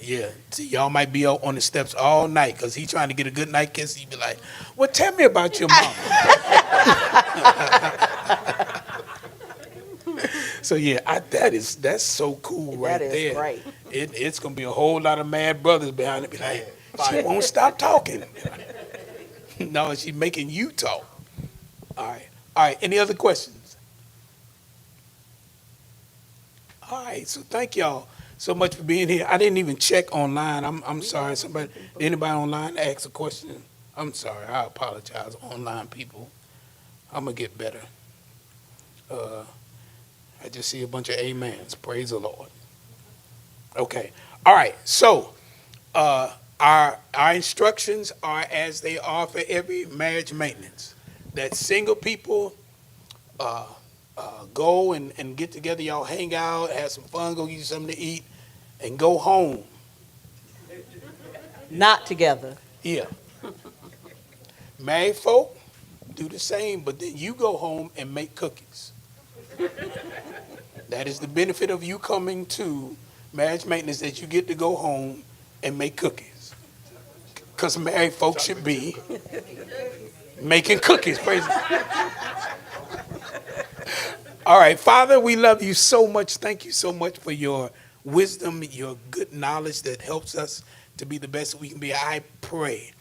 Yeah. See, y'all might be out on the steps all night because he's trying to get a good night kiss. He'd be like, well, tell me about your mama. So, yeah, that's so cool right That is there. great. It's going to be a whole lot of mad brothers behind it. Be like, she won't stop talking. No, she's making you talk. All right. Any other questions? All right. So thank y'all so much for being here. I didn't even check online. I'm sorry. Anybody online ask a question? I'm sorry. I apologize, online people. I'm gonna get better. I just see a bunch of amens. Praise the Lord. Okay. All right. So our instructions are as they are for every marriage maintenance. That single people go and get together, y'all hang out, have some fun, go get you something to eat, and go home. Not together. Yeah. Married folk, do the same, but then you go home and make cookies. That is the benefit of you coming to marriage maintenance, that you get to go home and make cookies. Because married folks should be making cookies. Praise God. All right, Father, we love you so much. Thank you so much for your wisdom, your good knowledge that helps us to be the best we can be. I pray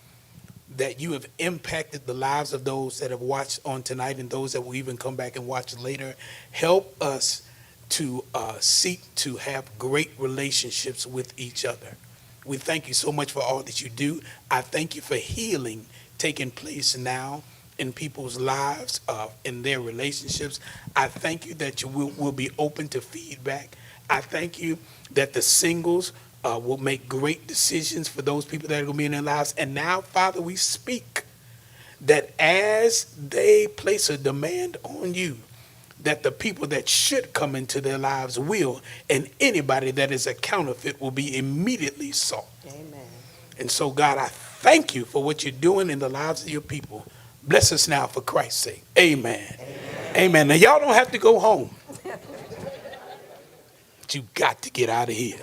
that you have impacted the lives of those that have watched on tonight and those that will even come back and watch later. Help us to seek to have great relationships with each other. We thank you so much for all that you do. I thank you for healing taking place now in people's lives, in their relationships. I thank you that you will be open to feedback. I thank you that the singles will make great decisions for those people that are going to be in their lives. And now, Father, we speak that as they place a demand on you, that the people that should come into their lives will, and anybody that is a counterfeit will be immediately sought. Amen. And so, God, I thank you for what you're doing in the lives of your people. Bless us now for Christ's sake. Amen. Amen. Now, y'all don't have to go home. But you got to get out of here.